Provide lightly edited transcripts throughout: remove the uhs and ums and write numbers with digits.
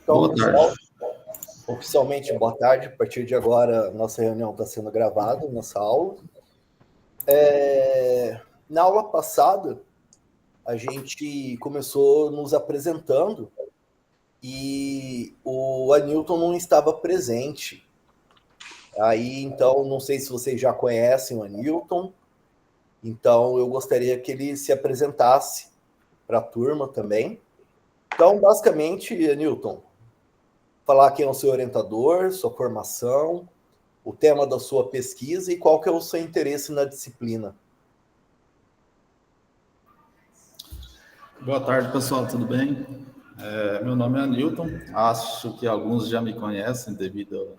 Então, Boa pessoal, tarde. oficialmente, boa tarde. A partir de agora, nossa reunião está sendo gravada, nossa aula. Na aula passada, a gente começou nos apresentando e o Anilton não estava presente. Aí, então, não sei se vocês já conhecem o Anilton, então eu gostaria que ele se apresentasse para a turma também. Então, basicamente, Anilton, falar quem é o seu orientador, sua formação, o tema da sua pesquisa e qual que é o seu interesse na disciplina. Boa tarde, pessoal, tudo bem? Meu nome é Newton, acho que alguns já me conhecem devido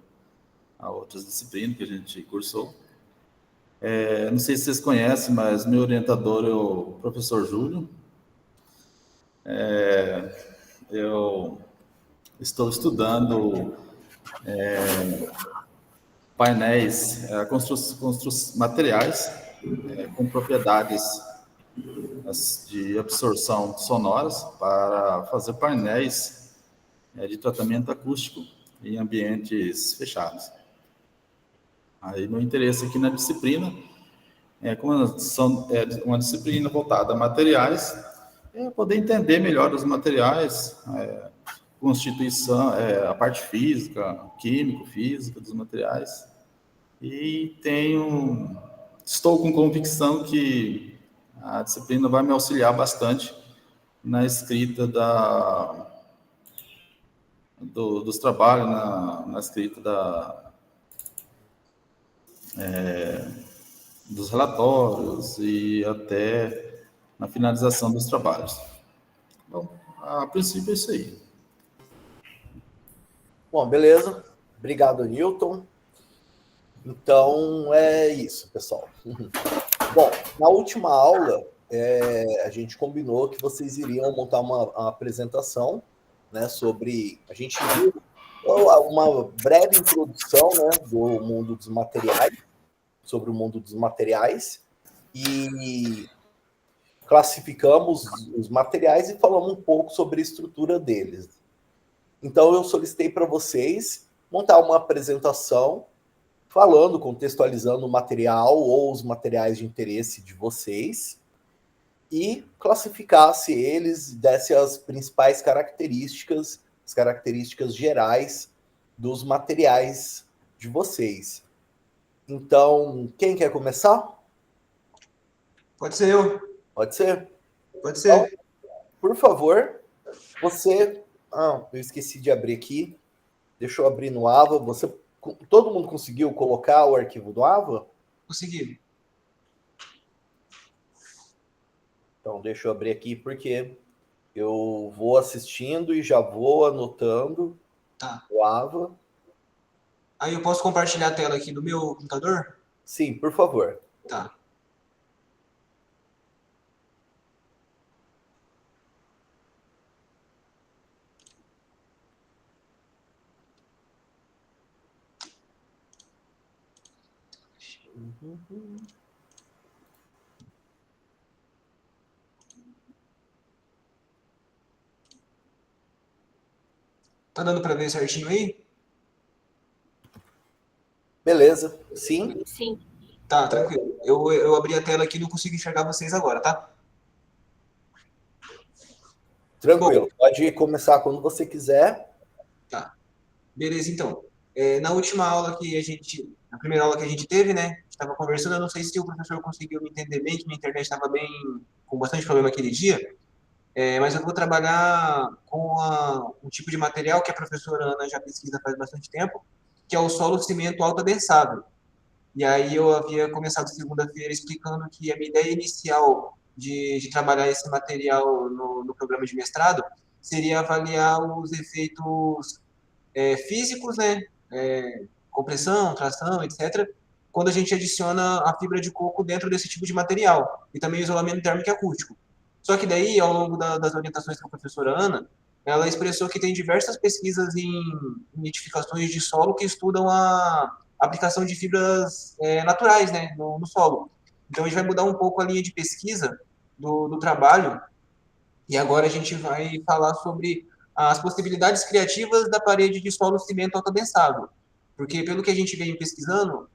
a outras disciplinas que a gente cursou. Não sei se vocês conhecem, mas meu orientador é o professor Júlio. Eu estou estudando painéis, materiais com propriedades de absorção sonoras para fazer painéis de tratamento acústico em ambientes fechados. Aí meu interesse aqui na disciplina como é uma disciplina voltada a materiais, poder entender melhor os materiais, constituição, a parte física, químico-física dos materiais. E estou com convicção que a disciplina vai me auxiliar bastante na escrita dos trabalhos, na escrita dos relatórios e até na finalização dos trabalhos. Bom, a princípio é isso aí. Bom, beleza. Obrigado, Newton. Então, é isso, pessoal. Bom, na última aula, a gente combinou que vocês iriam montar uma apresentação, né, sobre... A gente viu uma breve introdução, né, do mundo dos materiais, sobre o mundo dos materiais, e classificamos os materiais e falamos um pouco sobre a estrutura deles. Então, eu solicitei para vocês montar uma apresentação falando, contextualizando o material ou os materiais de interesse de vocês e classificasse eles, desse as principais características, as características gerais dos materiais de vocês. Então, quem quer começar? Pode ser eu. Pode ser? Pode ser. Então, por favor, você... eu esqueci de abrir aqui. Deixa eu abrir no Ava. Todo mundo conseguiu colocar o arquivo do Ava? Consegui. Então, deixa eu abrir aqui, porque eu vou assistindo e já vou anotando o Ava. Aí eu posso compartilhar a tela aqui do meu computador? Sim, por favor. Tá. Tá dando para ver certinho aí? Beleza. Sim? Sim. Tá, tranquilo. Eu abri a tela aqui e não consigo enxergar vocês agora, tá? Tranquilo. Bom, pode começar quando você quiser. Tá. Beleza, então. Na última aula na primeira aula que a gente teve, né? A gente estava conversando, eu não sei se o professor conseguiu me entender bem, que minha internet estava com bastante problema aquele dia. Mas eu vou trabalhar com um tipo de material que a professora Ana já pesquisa faz bastante tempo, que é o solo cimento alto-adensável. E aí eu havia começado segunda-feira explicando que a minha ideia inicial de trabalhar esse material no programa de mestrado seria avaliar os efeitos físicos, né? Compressão, tração, etc., quando a gente adiciona a fibra de coco dentro desse tipo de material, e também o isolamento térmico e acústico. Só que daí, ao longo das orientações da professora Ana, ela expressou que tem diversas pesquisas em nidificações de solo que estudam a aplicação de fibras naturais, né, no solo. Então, a gente vai mudar um pouco a linha de pesquisa do trabalho, e agora a gente vai falar sobre as possibilidades criativas da parede de solo cimento autoadensável. Porque, pelo que a gente vem pesquisando,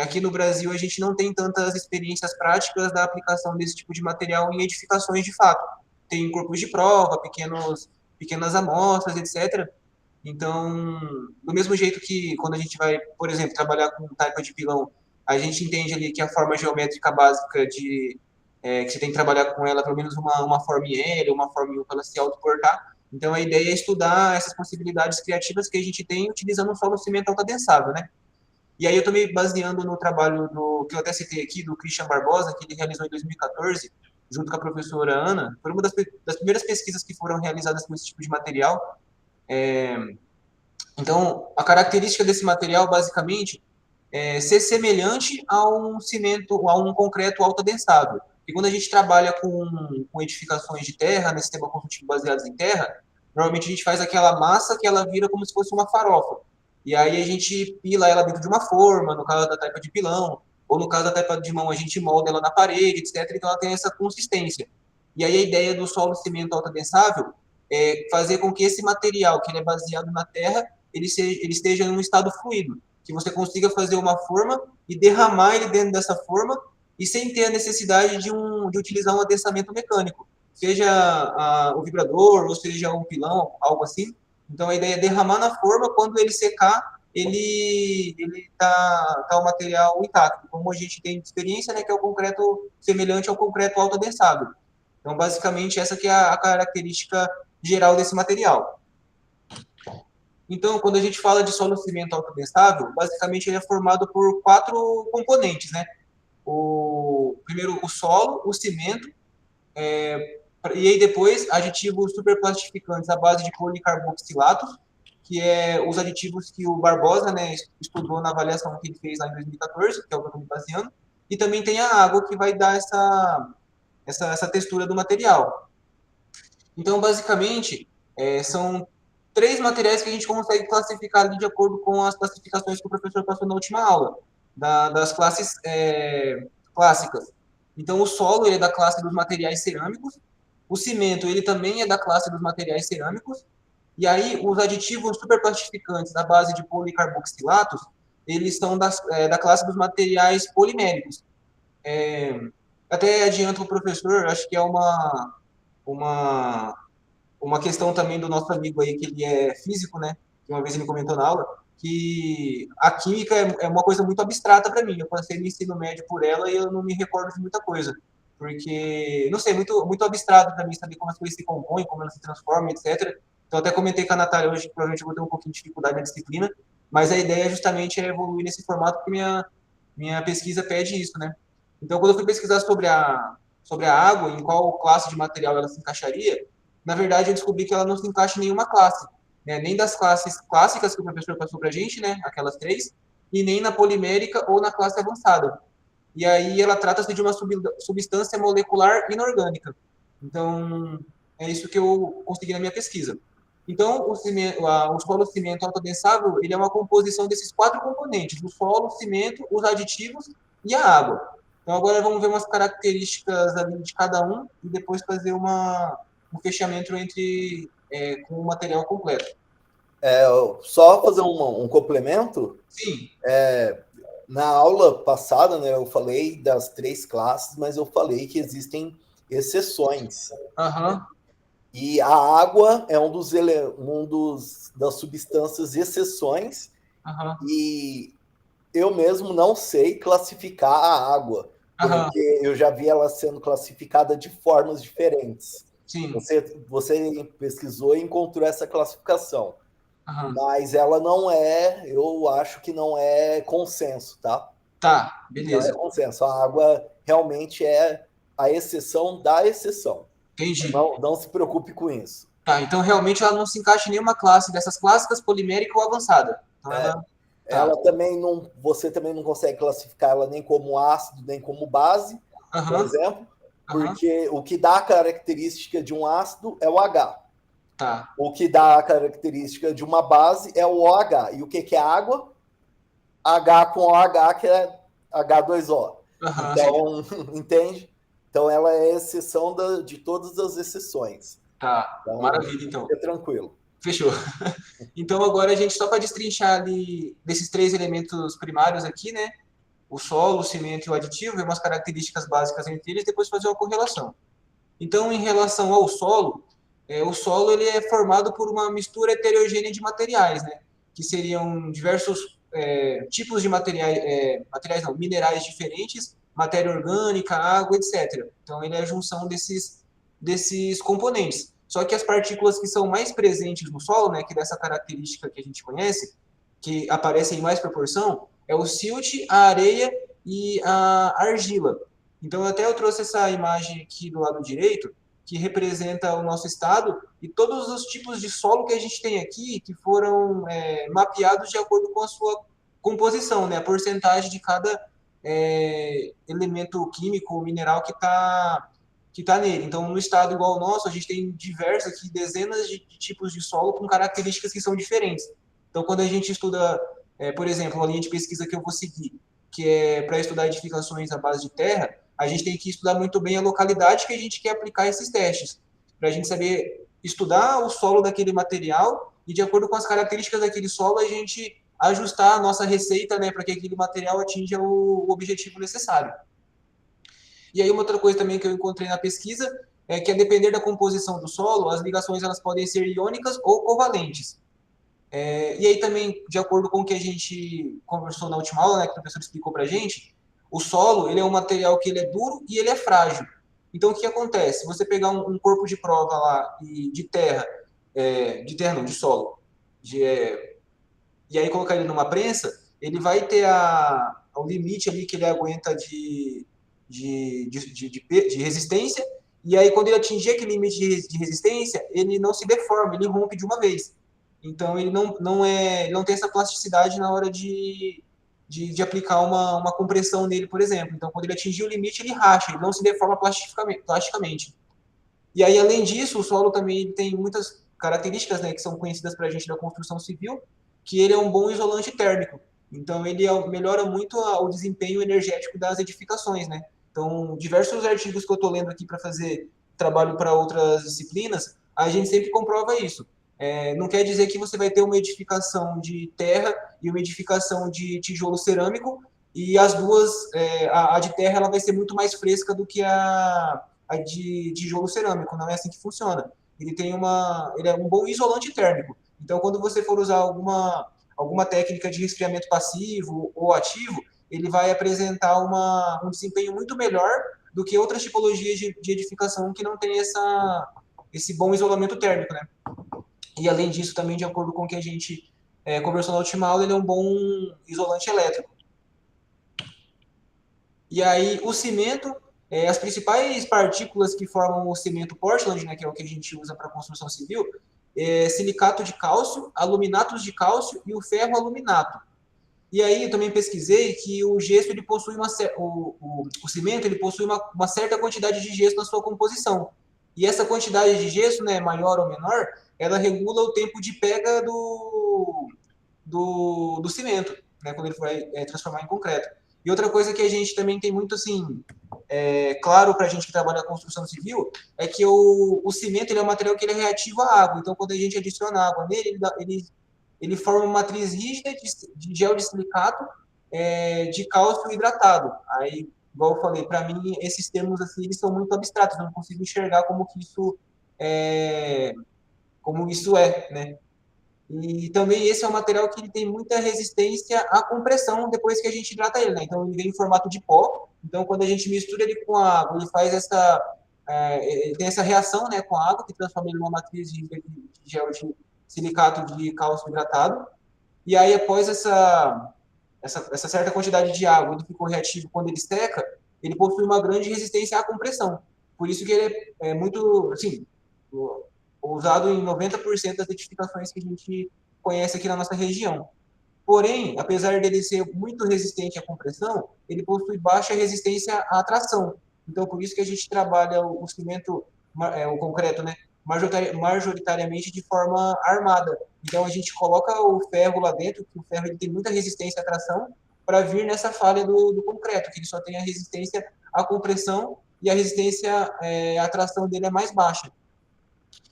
aqui no Brasil a gente não tem tantas experiências práticas da aplicação desse tipo de material em edificações de fato. Tem corpos de prova, pequenas amostras, etc. Então, do mesmo jeito que quando a gente vai, por exemplo, trabalhar com taipa de pilão, a gente entende ali que a forma geométrica básica que você tem que trabalhar com ela, pelo menos uma forma em L, uma forma em U, para ela se autocortar. Então, a ideia é estudar essas possibilidades criativas que a gente tem utilizando um solo cimento altadensável, né? E aí eu estou me baseando no trabalho que eu até citei aqui, do Christian Barbosa, que ele realizou em 2014, junto com a professora Ana. Foi uma das primeiras pesquisas que foram realizadas com esse tipo de material. Então, a característica desse material, basicamente, é ser semelhante a um cimento, a um concreto autoadensável. E quando a gente trabalha com edificações de terra, nesse sistema construtivo baseados em terra, normalmente a gente faz aquela massa que ela vira como se fosse uma farofa. E aí a gente pila ela dentro de uma forma, no caso da taipa de pilão, ou no caso da taipa de mão a gente molda ela na parede, etc. Então ela tem essa consistência. E aí a ideia do solo cimento autoadensável é fazer com que esse material, que ele é baseado na terra, ele esteja em um estado fluido, que você consiga fazer uma forma e derramar ele dentro dessa forma e sem ter a necessidade de utilizar um adensamento mecânico, seja o vibrador ou seja um pilão, algo assim. Então a ideia é derramar na forma, quando ele secar, ele tá o material intacto, como a gente tem de experiência, né, que é o concreto semelhante ao concreto autoadensável. Então basicamente essa que é a característica geral desse material. Então, quando a gente fala de solo cimento autoadensável, basicamente ele é formado por 4 componentes, né? Primeiro o solo, o cimento, e aí depois aditivos superplastificantes à base de policarboxilatos, que é os aditivos que o Barbosa, né, estudou na avaliação que ele fez lá em 2014, que é o que eu estou me baseando, e também tem a água que vai dar essa textura do material. Então, basicamente, são 3 materiais que a gente consegue classificar ali de acordo com as classificações que o professor passou na última aula, das classes clássicas. Então, o solo ele é da classe dos materiais cerâmicos, o cimento ele também é da classe dos materiais cerâmicos, e aí os aditivos superplastificantes da base de policarboxilatos, eles são da classe dos materiais poliméricos. Até adianto o professor, acho que é uma questão também do nosso amigo aí, que ele é físico, né? Que uma vez ele comentou na aula, que a química é uma coisa muito abstrata para mim. Eu passei no ensino médio por ela e eu não me recordo de muita coisa. Porque, não sei, muito abstrato para mim saber como as coisas se compõem, como elas se transformam, etc. Então, até comentei com a Natália hoje que provavelmente eu vou ter um pouquinho de dificuldade na disciplina, mas a ideia justamente é evoluir nesse formato, porque minha pesquisa pede isso, né? Então, quando eu fui pesquisar sobre a água, em qual classe de material ela se encaixaria, na verdade, eu descobri que ela não se encaixa em nenhuma classe, né? Nem das classes clássicas que o professor passou para a gente, né? Aquelas 3, e nem na polimérica ou na classe avançada. E aí ela trata-se de uma substância molecular inorgânica. Então, é isso que eu consegui na minha pesquisa. Então, o solo cimento autoadensável, ele é uma composição desses 4 componentes: o solo, o cimento, os aditivos e a água. Então, agora vamos ver umas características ali de cada um e depois fazer um fechamento com o material completo. Só fazer um complemento. Sim. Na aula passada, né, eu falei das 3 classes, mas eu falei que existem exceções. Uhum. E a água é das substâncias exceções. Uhum. E eu mesmo não sei classificar a água, porque eu já vi ela sendo classificada de formas diferentes. Sim. Você pesquisou e encontrou essa classificação. Uhum. Mas ela não eu acho que não é consenso, tá? Tá, beleza. Não é consenso. A água realmente é a exceção da exceção. Entendi. Não se preocupe com isso. Tá, então realmente ela não se encaixa em nenhuma classe dessas clássicas, polimérica ou avançada. Então ela também não. Você também não consegue classificar ela nem como ácido, nem como base, por exemplo, porque o que dá a característica de um ácido é o H. Tá. O que dá a característica de uma base é o OH. E o que é água? H com OH, que é H2O. Então, entende? Então, ela é exceção de todas as exceções. Tá, Então, maravilha, então. fica tranquilo. Fechou. Então, agora a gente, só para destrinchar ali desses 3 elementos primários aqui, né? O solo, o cimento e o aditivo, ver umas características básicas entre eles, depois fazer uma correlação. Então, em relação ao solo, o solo ele é formado por uma mistura heterogênea de materiais, né? Que seriam diversos tipos de materiais não, minerais diferentes, matéria orgânica, água, etc. Então, ele é a junção desses componentes. Só que as partículas que são mais presentes no solo, né, que dessa característica que a gente conhece, que aparecem em mais proporção, é o silt, a areia e a argila. Então, até eu trouxe essa imagem aqui do lado direito, que representa o nosso estado e todos os tipos de solo que a gente tem aqui, que foram mapeados de acordo com a sua composição, né? A porcentagem de cada elemento químico ou mineral que tá nele. Então, no estado igual ao nosso, a gente tem diversas aqui, dezenas de tipos de solo com características que são diferentes. Então, quando a gente estuda, por exemplo, a linha de pesquisa que eu vou seguir, que é para estudar edificações à base de terra, a gente tem que estudar muito bem a localidade que a gente quer aplicar esses testes, para a gente saber estudar o solo daquele material e, de acordo com as características daquele solo, a gente ajustar a nossa receita, né, para que aquele material atinja o objetivo necessário. E aí uma outra coisa também que eu encontrei na pesquisa é que, a depender da composição do solo, as ligações elas podem ser iônicas ou covalentes. E aí também, de acordo com o que a gente conversou na última aula, né, que o professor explicou para a gente, o solo ele é um material que ele é duro e ele é frágil. Então, o que acontece? Se você pegar um corpo de prova lá de terra, de solo, e aí colocar ele numa prensa, ele vai ter o limite ali que ele aguenta de resistência, e aí quando ele atingir aquele limite de resistência, ele não se deforma, ele rompe de uma vez. Então ele não tem essa plasticidade na hora de aplicar uma compressão nele, por exemplo. Então quando ele atingir o limite, ele racha, ele não se deforma plasticamente. E aí, além disso, o solo também tem muitas características, né, que são conhecidas para a gente da construção civil, que ele é um bom isolante térmico. Então, ele melhora muito o desempenho energético das edificações, né? Então, diversos artigos que eu estou lendo aqui para fazer trabalho para outras disciplinas, a gente sempre comprova isso. Não quer dizer que você vai ter uma edificação de terra e uma edificação de tijolo cerâmico, e as duas, a de terra ela vai ser muito mais fresca do que a de tijolo cerâmico. Não é assim que funciona. Ele é um bom isolante térmico. Então, quando você for usar alguma técnica de resfriamento passivo ou ativo, ele vai apresentar um desempenho muito melhor do que outras tipologias de edificação que não tem esse bom isolamento térmico, né? E, além disso, também, de acordo com o que a gente conversou na última aula, ele é um bom isolante elétrico. E aí, o cimento, as principais partículas que formam o cimento Portland, né, que é o que a gente usa para construção civil, silicato de cálcio, aluminatos de cálcio e o ferro aluminato. E aí eu também pesquisei que o gesso ele possui o cimento ele possui uma certa quantidade de gesso na sua composição. E essa quantidade de gesso, né, maior ou menor, ela regula o tempo de pega do cimento, né, quando ele vai transformar em concreto. E outra coisa que a gente também tem muito assim claro para a gente que trabalha na construção civil é que o cimento ele é um material que ele é reativo à água. Então, quando a gente adiciona água nele, ele forma uma matriz rígida de gel de silicato de cálcio hidratado. Aí, igual eu falei, para mim esses termos assim eles são muito abstratos, eu não consigo enxergar como isso é, né? E também esse é um material que ele tem muita resistência à compressão depois que a gente hidrata ele, né? Então ele vem em formato de pó. Então quando a gente mistura ele com a água, ele faz ele tem essa reação, né, com a água que transforma ele numa matriz de gel de silicato de cálcio hidratado. E aí após essa certa quantidade de água, ele ficou reativo quando ele seca, ele possui uma grande resistência à compressão. Por isso que ele é muito, assim, usado em 90% das edificações que a gente conhece aqui na nossa região. Porém, apesar dele ser muito resistente à compressão, ele possui baixa resistência à tração. Então, por isso que a gente trabalha o cimento, o concreto, né, majoritariamente de forma armada. Então, a gente coloca o ferro lá dentro, que o ferro ele tem muita resistência à tração, para vir nessa falha do concreto, que ele só tem a resistência à compressão e a resistência à tração dele é mais baixa.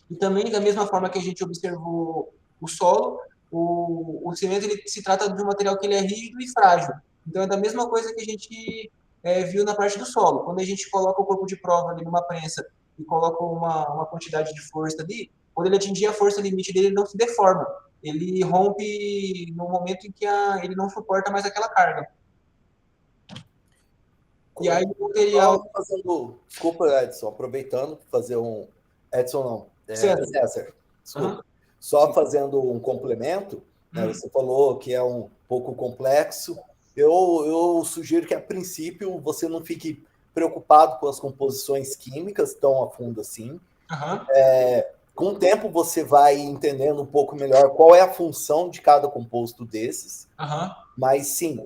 E também, da mesma forma que a gente observou o solo, o cimento ele se trata de um material que ele é rígido e frágil. Então, é da mesma coisa que a gente viu na parte do solo. Quando a gente coloca o corpo de prova ali numa prensa e coloca uma quantidade de força ali, quando ele atingir a força limite dele, ele não se deforma. Ele rompe no momento em que ele não suporta mais aquela carga. E aí o material... Desculpa, Edson, aproveitando para fazer um... Edson não, César, desculpa. Uhum. Só fazendo um complemento, né, você falou que é um pouco complexo. Eu sugiro que, a princípio, você não fique preocupado com as composições químicas tão a fundo assim. Uhum. Com o tempo, você vai entendendo um pouco melhor qual é a função de cada composto desses. Uhum. Mas, sim,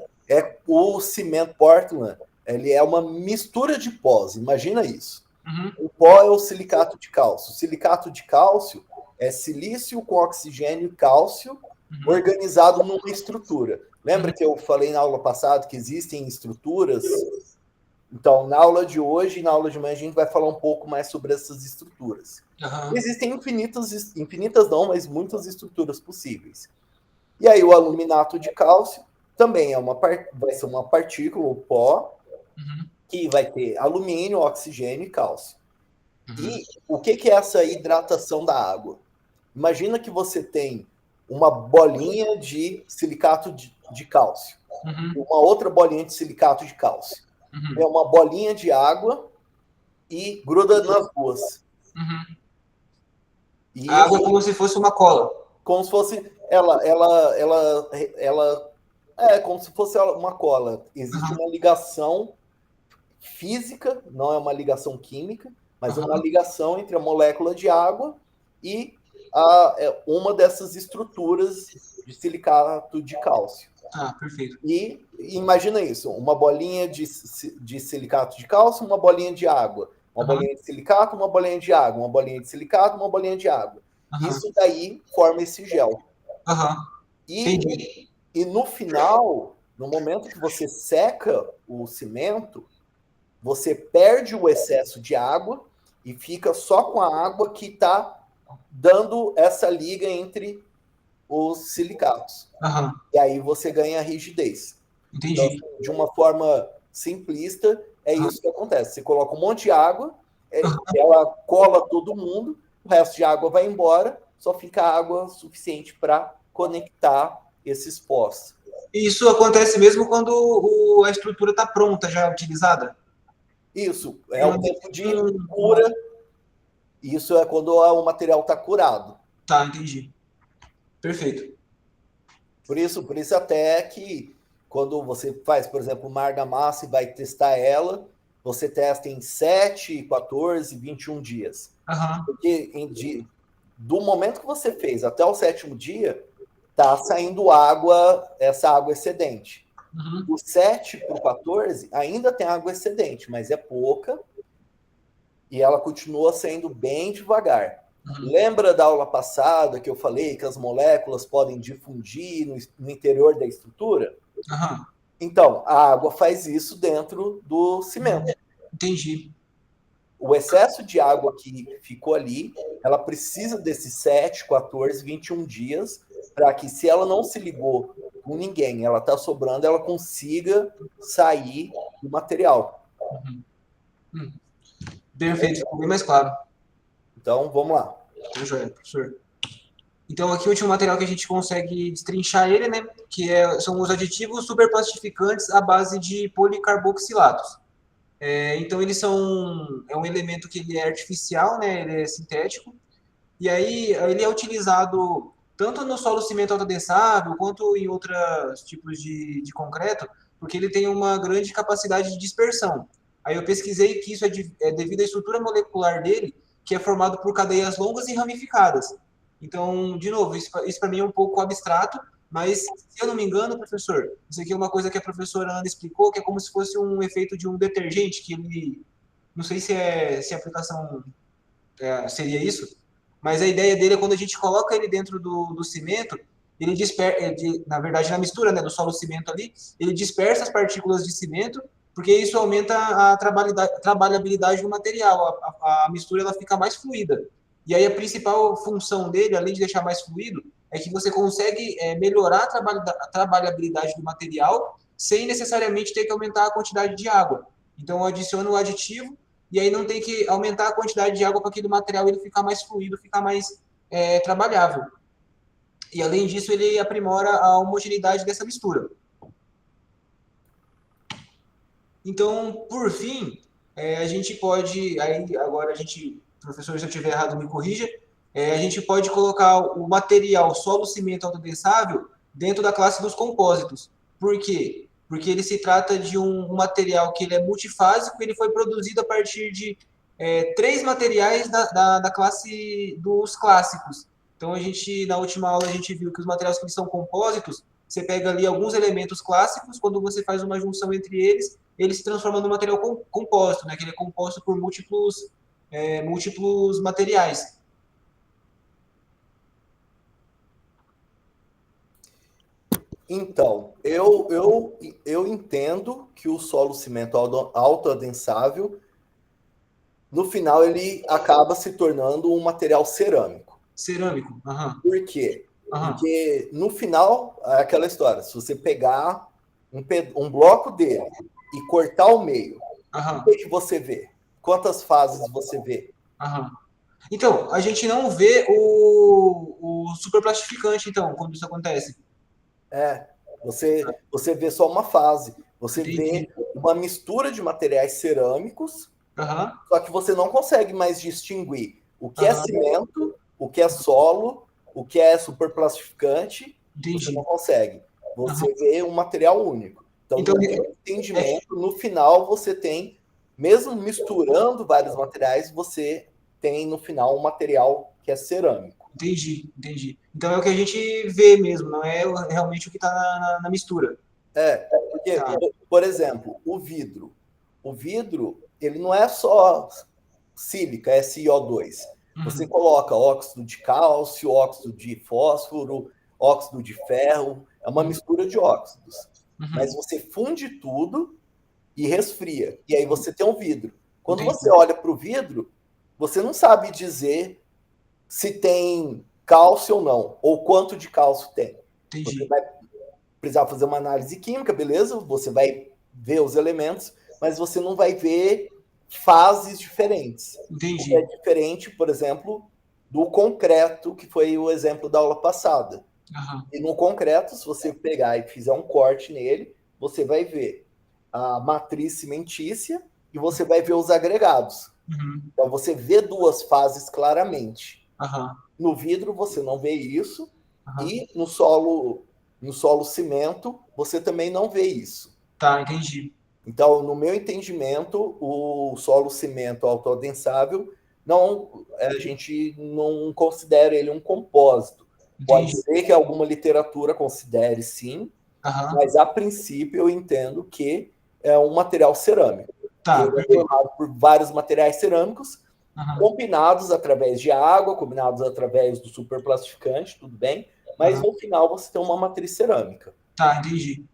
o cimento Portland, ele é uma mistura de pós. Imagina isso. Uhum. O pó é o silicato de cálcio. O silicato de cálcio é silício com oxigênio e cálcio organizado numa estrutura. Lembra que eu falei na aula passada que existem estruturas? Então, na aula de hoje e na aula de manhã, a gente vai falar um pouco mais sobre essas estruturas. Existem infinitas não, mas muitas estruturas possíveis. E aí, o aluminato de cálcio também vai ser uma partícula, o pó, que vai ter alumínio, oxigênio e cálcio. E o que é essa hidratação da água? Imagina que você tem uma bolinha de silicato de cálcio, uma outra bolinha de silicato de cálcio. É uma bolinha de água e gruda nas duas. E a água é como se fosse uma cola. Como se fosse como se fosse uma cola. Existe uma ligação física, não é uma ligação química, mas é uma ligação entre a molécula de água e uma dessas estruturas de silicato de cálcio. Perfeito. E imagina isso, uma bolinha de silicato de cálcio, uma bolinha de água, uma bolinha de silicato, uma bolinha de água, uma bolinha de silicato, uma bolinha de água. Isso daí forma esse gel. E no final, no momento que você seca o cimento, você perde o excesso de água e fica só com a água que está dando essa liga entre os silicatos. E aí você ganha a rigidez. Entendi. Então, de uma forma simplista, é isso que acontece. Você coloca um monte de água, ela cola todo mundo, o resto de água vai embora, só fica água suficiente para conectar esses pós. Isso acontece mesmo quando a estrutura está pronta, já utilizada? Isso, é o tempo de cura. Isso é quando o material está curado. Tá, entendi. Perfeito. Por isso até que quando você faz, por exemplo, uma argamassa e vai testar ela, você testa em 7, 14, 21 dias. Porque do momento que você fez até o 7º dia, está saindo essa água excedente. Do 7 para o 14, ainda tem água excedente, mas é pouca e ela continua saindo bem devagar. Lembra da aula passada que eu falei que as moléculas podem difundir no interior da estrutura? Então, a água faz isso dentro do cimento. Entendi. O excesso de água que ficou ali, ela precisa desses 7, 14, 21 dias para que, se ela não se ligou com ninguém, ela está sobrando, ela consiga sair do material. Perfeito, ficou bem mais claro. Então, vamos lá. Joia, professor. Então, aqui o último material que a gente consegue destrinchar ele, né? Que são os aditivos superplastificantes à base de policarboxilatos. Então, eles são... É um elemento que ele é artificial, né? Ele é sintético. E aí, ele é utilizado tanto no solo cimento autoadensável, quanto em outros tipos de concreto, porque ele tem uma grande capacidade de dispersão. Aí eu pesquisei que isso é devido à estrutura molecular dele, que é formado por cadeias longas e ramificadas. Então, de novo, isso para mim é um pouco abstrato, mas, se eu não me engano, professor, isso aqui é uma coisa que a professora Ana explicou, que é como se fosse um efeito de um detergente, que ele... Não sei se a aplicação seria isso, mas a ideia dele é quando a gente coloca ele dentro do cimento, ele dispersa, na verdade, na mistura, né, do solo cimento ali, ele dispersa as partículas de cimento, porque isso aumenta a trabalhabilidade do material, a mistura ela fica mais fluida. E aí a principal função dele, além de deixar mais fluido, é que você consegue melhorar a trabalhabilidade do material sem necessariamente ter que aumentar a quantidade de água. Então eu adiciono o aditivo e aí não tem que aumentar a quantidade de água para aquele material ele ficar mais fluido, ficar mais trabalhável. E além disso, ele aprimora a homogeneidade dessa mistura. Então, por fim, a gente pode, aí agora a gente, professor, se eu estiver errado, me corrija, a gente pode colocar o material solo cimento autodensável dentro da classe dos compósitos. Por quê? Porque ele se trata de um material que ele é multifásico, ele foi produzido a partir de 3 materiais da classe dos clássicos. Então, na última aula, a gente viu que os materiais que são compósitos, você pega ali alguns elementos clássicos, quando você faz uma junção entre eles, ele se transforma num material composto, né? Que ele é composto por múltiplos materiais. Então, eu entendo que o solo cimento autoadensável, no final, ele acaba se tornando um material cerâmico. Cerâmico, aham. Por quê? Aham. Porque, no final, é aquela história, se você pegar um bloco dele e cortar ao meio, Aham. o que você vê? Quantas fases você vê? Aham. Então, a gente não vê o superplastificante, então, quando isso acontece. Você vê só uma fase. Você Entendi. vê uma mistura de materiais cerâmicos, Aham. só que você não consegue mais distinguir o que é Aham. cimento, o que é solo, o que é superplastificante. Você Entendi. não consegue. Você Aham. vê um material único. Então, Então, no meu entendimento, no final, você tem, mesmo misturando vários materiais, você tem no final um material que é cerâmico. entendi. Então é o que a gente vê mesmo, não é realmente o que está na mistura. Porque, Tá. por exemplo, o vidro. O vidro, ele não é só sílica, é SiO2. Você Uhum. coloca óxido de cálcio, óxido de fósforo, óxido de ferro, é uma mistura de óxidos. Mas você funde tudo e resfria. E aí você tem um vidro. Quando Entendi. você olha para o vidro, você não sabe dizer se tem cálcio ou não, ou quanto de cálcio tem. Você Entendi. vai precisar fazer uma análise química, beleza? Você vai ver os elementos, mas você não vai ver fases diferentes. O que é Entendi. diferente, por exemplo, do concreto, que foi o exemplo da aula passada. Aham. E no concreto, se você pegar e fizer um corte nele, você vai ver a matriz cimentícia e você vai ver os agregados. Uhum. Então você vê duas fases claramente. Aham. No vidro você não vê isso Aham. e no solo cimento você também não vê isso. Tá, entendi. Então, no meu entendimento, o solo cimento autoadensável não, a gente não considera ele um compósito. Pode Entendi. ser que alguma literatura considere sim, Aham. mas a princípio eu entendo que é um material cerâmico, que Tá, ele é perfeito. formado por vários materiais cerâmicos Aham. combinados através de água, combinados através do superplastificante, tudo bem, mas Aham. no final você tem uma matriz cerâmica. Tá, entendi.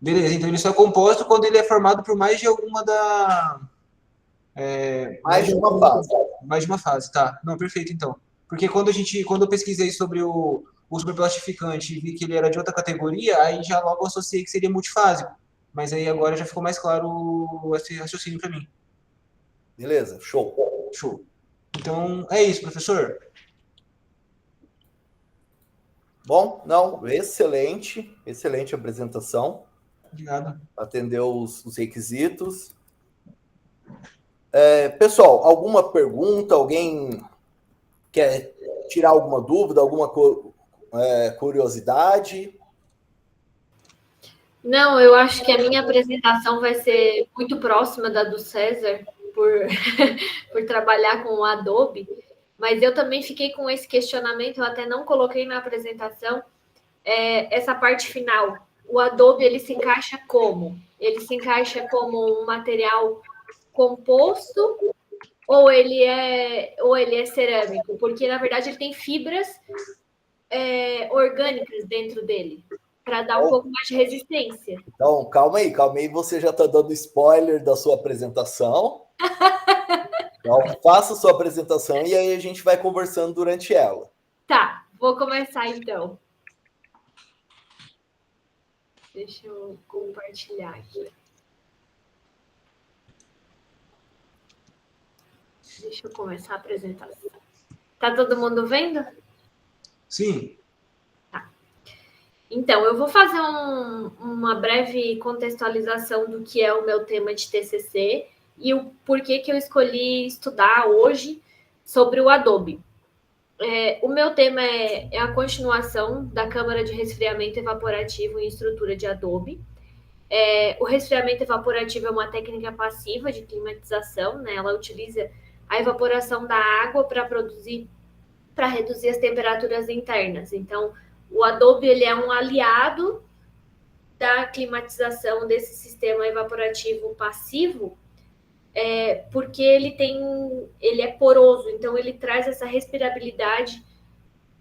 Beleza, então ele só é composto quando ele é formado por mais de alguma Mais de uma fase. mais de uma fase, tá. Não, perfeito, então. Porque quando eu pesquisei sobre o superplastificante e vi que ele era de outra categoria, aí já logo associei que seria multifásico. Mas aí agora já ficou mais claro esse raciocínio para mim. Beleza? Show. Show. Então, é isso, professor. Bom, não, excelente apresentação. Obrigado. Atendeu os requisitos. Pessoal, alguma pergunta? Alguém quer tirar alguma dúvida, alguma curiosidade? Não, eu acho que a minha apresentação vai ser muito próxima da do César, por, por trabalhar com o Adobe, mas eu também fiquei com esse questionamento, eu até não coloquei na apresentação, essa parte final. O Adobe, ele se encaixa como? Ele se encaixa como um material composto ou ele é cerâmico? Porque, na verdade, ele tem fibras orgânicas dentro dele. para dar um pouco mais de resistência. Então, calma aí, você já está dando spoiler da sua apresentação. Então, faça a sua apresentação e aí a gente vai conversando durante ela. Tá, vou começar então. Deixa eu compartilhar aqui. Deixa eu começar a apresentação. Tá todo mundo vendo? Sim. Tá. Então, eu vou fazer uma breve contextualização do que é o meu tema de TCC e o porquê que eu escolhi estudar hoje sobre o Adobe. O meu tema é a continuação da câmara de resfriamento evaporativo em estrutura de Adobe. O resfriamento evaporativo é uma técnica passiva de climatização, né? Ela utiliza a evaporação da água para reduzir as temperaturas internas. Então, o Adobe ele é um aliado da climatização desse sistema evaporativo passivo, porque ele é poroso, então ele traz essa respirabilidade,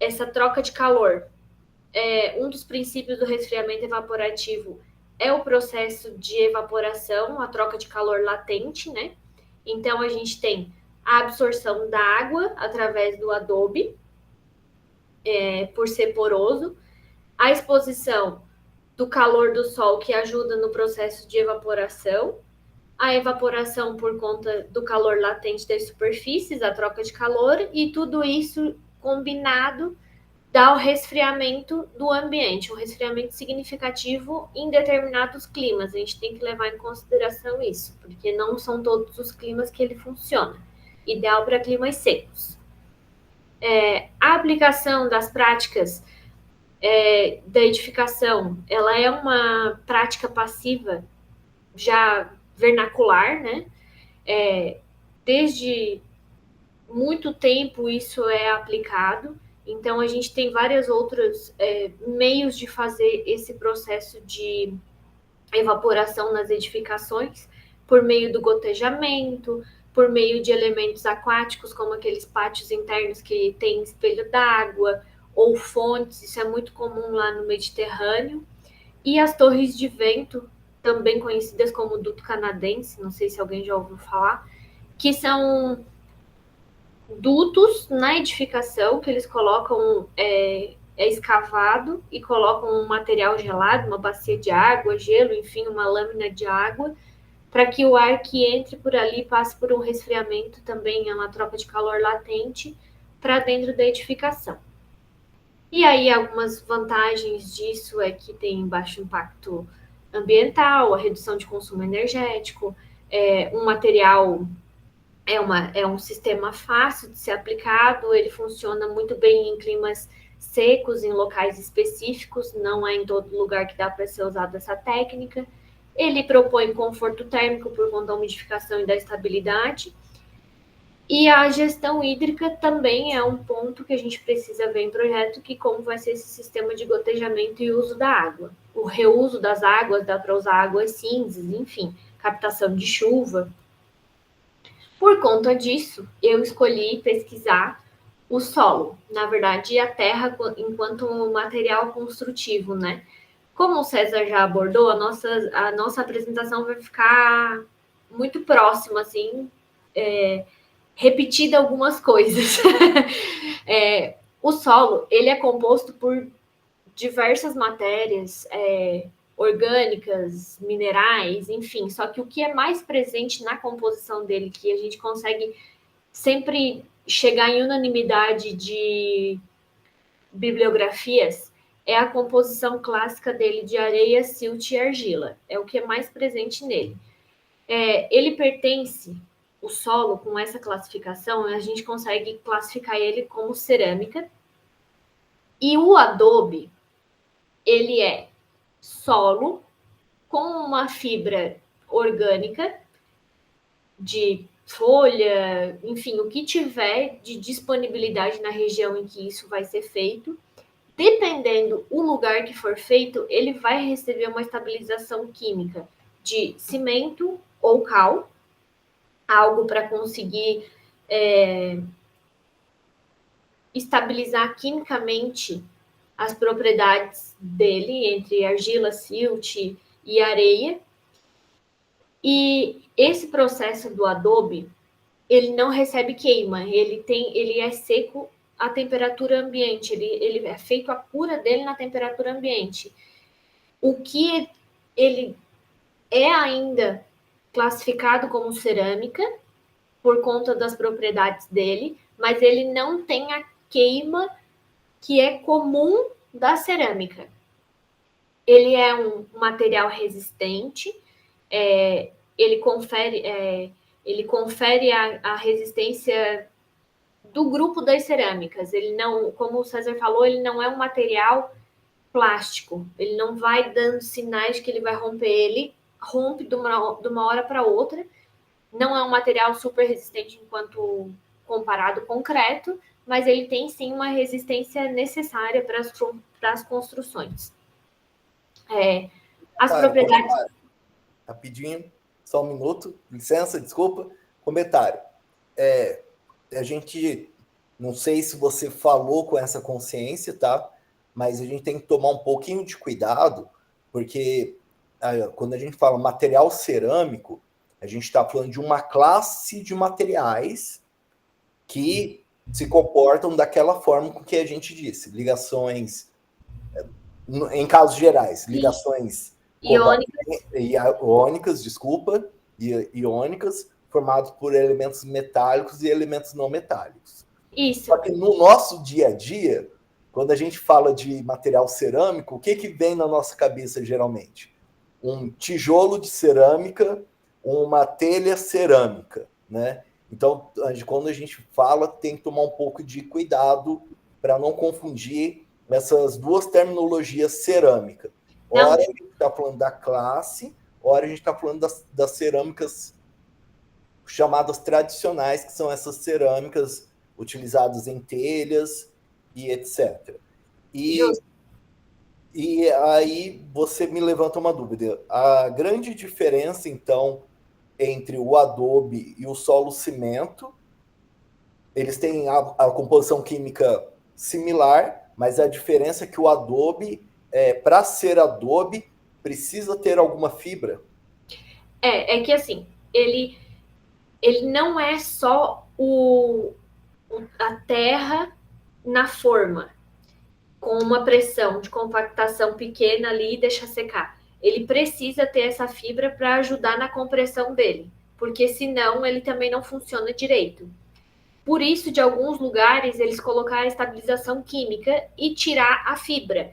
essa troca de calor. Um dos princípios do resfriamento evaporativo é o processo de evaporação, a troca de calor latente, né? Então, a gente tem a absorção da água através do Adobe, por ser poroso, a exposição do calor do sol, que ajuda no processo de evaporação, a evaporação por conta do calor latente das superfícies, a troca de calor, e tudo isso combinado dá o resfriamento do ambiente, um resfriamento significativo em determinados climas. A gente tem que levar em consideração isso, porque não são todos os climas que ele funciona. Ideal para climas secos. A aplicação das práticas da edificação, ela é uma prática passiva já vernacular, né? Desde muito tempo isso é aplicado. Então, a gente tem vários outros meios de fazer esse processo de evaporação nas edificações, por meio do gotejamento, por meio de elementos aquáticos, como aqueles pátios internos que tem espelho d'água, ou fontes, isso é muito comum lá no Mediterrâneo. E as torres de vento, também conhecidas como duto canadense, não sei se alguém já ouviu falar, que são dutos na edificação que eles colocam, escavado e colocam um material gelado, uma bacia de água, gelo, enfim, uma lâmina de água, para que o ar que entre por ali passe por um resfriamento também, é uma troca de calor latente para dentro da edificação. E aí algumas vantagens disso é que tem baixo impacto ambiental, a redução de consumo energético, um material é um sistema fácil de ser aplicado, ele funciona muito bem em climas secos, em locais específicos, não é em todo lugar que dá para ser usada essa técnica. Ele propõe conforto térmico por conta da umidificação e da estabilidade. E a gestão hídrica também é um ponto que a gente precisa ver em projeto, que como vai ser esse sistema de gotejamento e uso da água. O reuso das águas, dá para usar águas cinzas, enfim, captação de chuva. Por conta disso, eu escolhi pesquisar o solo, na verdade, a terra enquanto material construtivo, né? Como o César já abordou, a nossa apresentação vai ficar muito próxima, assim, repetida algumas coisas. O solo, ele é composto por diversas matérias orgânicas, minerais, enfim. Só que o que é mais presente na composição dele, que a gente consegue sempre chegar em unanimidade de bibliografias, é a composição clássica dele de areia, silt e argila. É o que é mais presente nele. Ele pertence, o solo, com essa classificação, a gente consegue classificar ele como cerâmica. E o adobe, ele é solo com uma fibra orgânica de folha, enfim, o que tiver de disponibilidade na região em que isso vai ser feito. Dependendo o lugar que for feito, ele vai receber uma estabilização química de cimento ou cal, algo para conseguir estabilizar quimicamente as propriedades dele entre argila, silt e areia. E esse processo do adobe, ele não recebe queima, ele é seco à temperatura ambiente, ele é feito a cura dele na temperatura ambiente. O que ele é ainda classificado como cerâmica por conta das propriedades dele, mas ele não tem a queima que é comum da cerâmica. Ele é um material resistente, ele confere a resistência do grupo das cerâmicas. Ele não, como o César falou, ele não é um material plástico. Ele não vai dando sinais que ele vai romper. Ele rompe de uma hora para outra. Não é um material super resistente enquanto comparado ao concreto, mas ele tem sim uma resistência necessária para as construções. As propriedades... Rapidinho, só um minuto, licença, desculpa. Comentário. A gente, não sei se você falou com essa consciência, tá? Mas a gente tem que tomar um pouquinho de cuidado, porque quando a gente fala material cerâmico, a gente está falando de uma classe de materiais que se comportam daquela forma com que a gente disse. Ligações, em casos gerais, ligações iônicas, formados por elementos metálicos e elementos não metálicos. Isso. Só que no nosso dia a dia, quando a gente fala de material cerâmico, o que vem na nossa cabeça geralmente? Um tijolo de cerâmica, uma telha cerâmica, né? Então, quando a gente fala, tem que tomar um pouco de cuidado para não confundir essas duas terminologias cerâmica. Ora a gente está falando da classe, ora a gente está falando das cerâmicas chamadas tradicionais, que são essas cerâmicas utilizadas em telhas e etc. E aí você me levanta uma dúvida. A grande diferença, então, entre o adobe e o solo cimento, eles têm a composição química similar, mas a diferença é que o adobe, para ser adobe, precisa ter alguma fibra. É que assim, ele não é só a terra na forma, com uma pressão de compactação pequena ali e deixa secar. Ele precisa ter essa fibra para ajudar na compressão dele, porque senão ele também não funciona direito. Por isso, de alguns lugares, eles colocaram a estabilização química e tirar a fibra.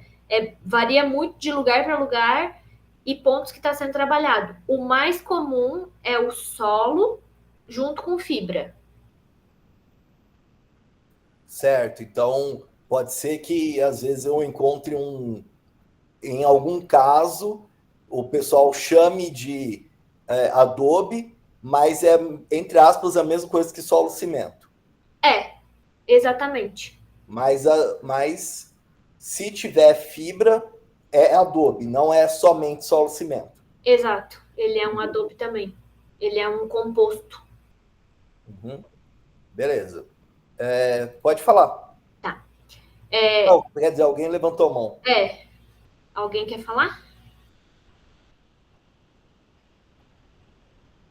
Varia muito de lugar para lugar e pontos que está sendo trabalhado. O mais comum é o solo junto com fibra. Certo, então pode ser que às vezes eu encontre em algum caso, o pessoal chame de adobe, mas é, entre aspas, a mesma coisa que solo cimento. Exatamente. Mas se tiver fibra, é adobe, não é somente solo cimento. Exato, ele é um adobe também. Ele é um composto. Uhum. Beleza. Pode falar. Tá. Não, quer dizer, alguém levantou a mão. Alguém quer falar?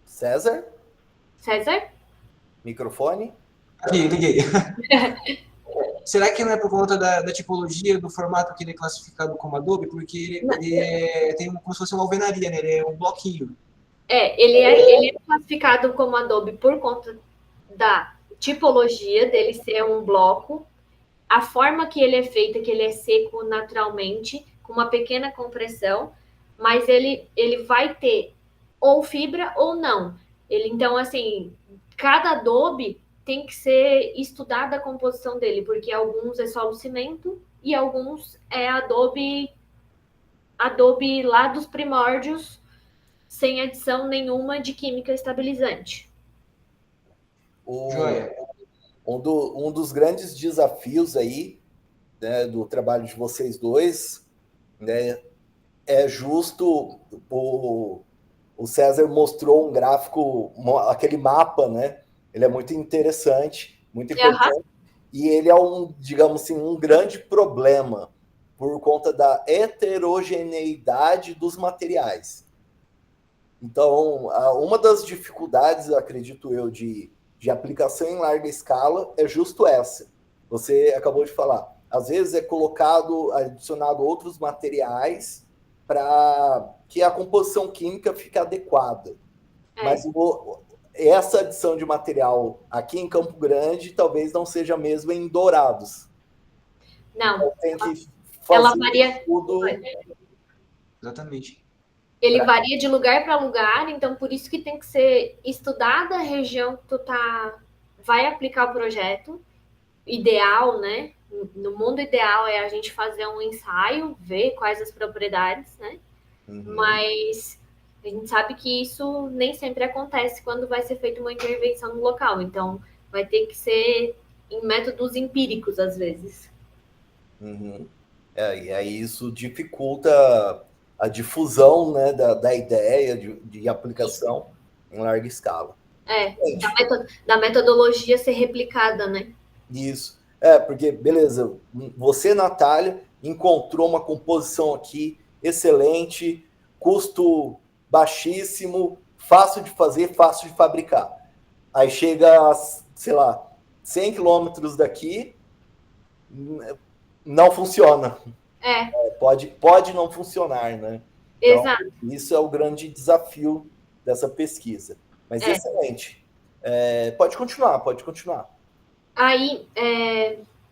César? Microfone? Aqui, liguei. Será que não é por conta da tipologia, do formato que ele é classificado como Adobe? Porque ele tem como se fosse uma alvenaria, né? Ele é um bloquinho. Ele é classificado como Adobe por conta da tipologia dele ser um bloco, a forma que ele é feito, que ele é seco naturalmente, com uma pequena compressão, mas ele vai ter ou fibra ou não. Então, assim, cada adobe tem que ser estudada a composição dele, porque alguns é solo cimento e alguns é adobe lá dos primórdios, sem adição nenhuma de química estabilizante. Joia. Um dos grandes desafios aí, né, do trabalho de vocês dois, né, é justo o César mostrou um gráfico, aquele mapa, né? Ele é muito interessante, muito importante. E ele é digamos assim, um grande problema por conta da heterogeneidade dos materiais. Então, uma das dificuldades, acredito eu, de aplicação em larga escala é justo essa. Você acabou de falar. Às vezes é adicionado outros materiais para que a composição química fique adequada. Mas essa adição de material aqui em Campo Grande talvez não seja mesmo em Dourados. Não. Então, tem que ela fazer varia. tudo. Exatamente. Ele varia de lugar para lugar, então por isso que tem que ser estudada a região que tu vai aplicar o projeto. Ideal, né? No mundo ideal é a gente fazer um ensaio, ver quais as propriedades, né? Mas a gente sabe que isso nem sempre acontece quando vai ser feita uma intervenção no local. Então, vai ter que ser em métodos empíricos, às vezes. E aí isso dificulta a difusão, né, da ideia de aplicação em larga escala. Da metodologia ser replicada, né? Isso. Porque, beleza, você, Natália, encontrou uma composição aqui excelente, custo baixíssimo, fácil de fazer, fácil de fabricar. Aí chega, sei lá, 100 quilômetros daqui, não funciona. Pode não funcionar, né? Exato. Então, isso é o grande desafio dessa pesquisa. Mas excelente. Pode continuar. Aí,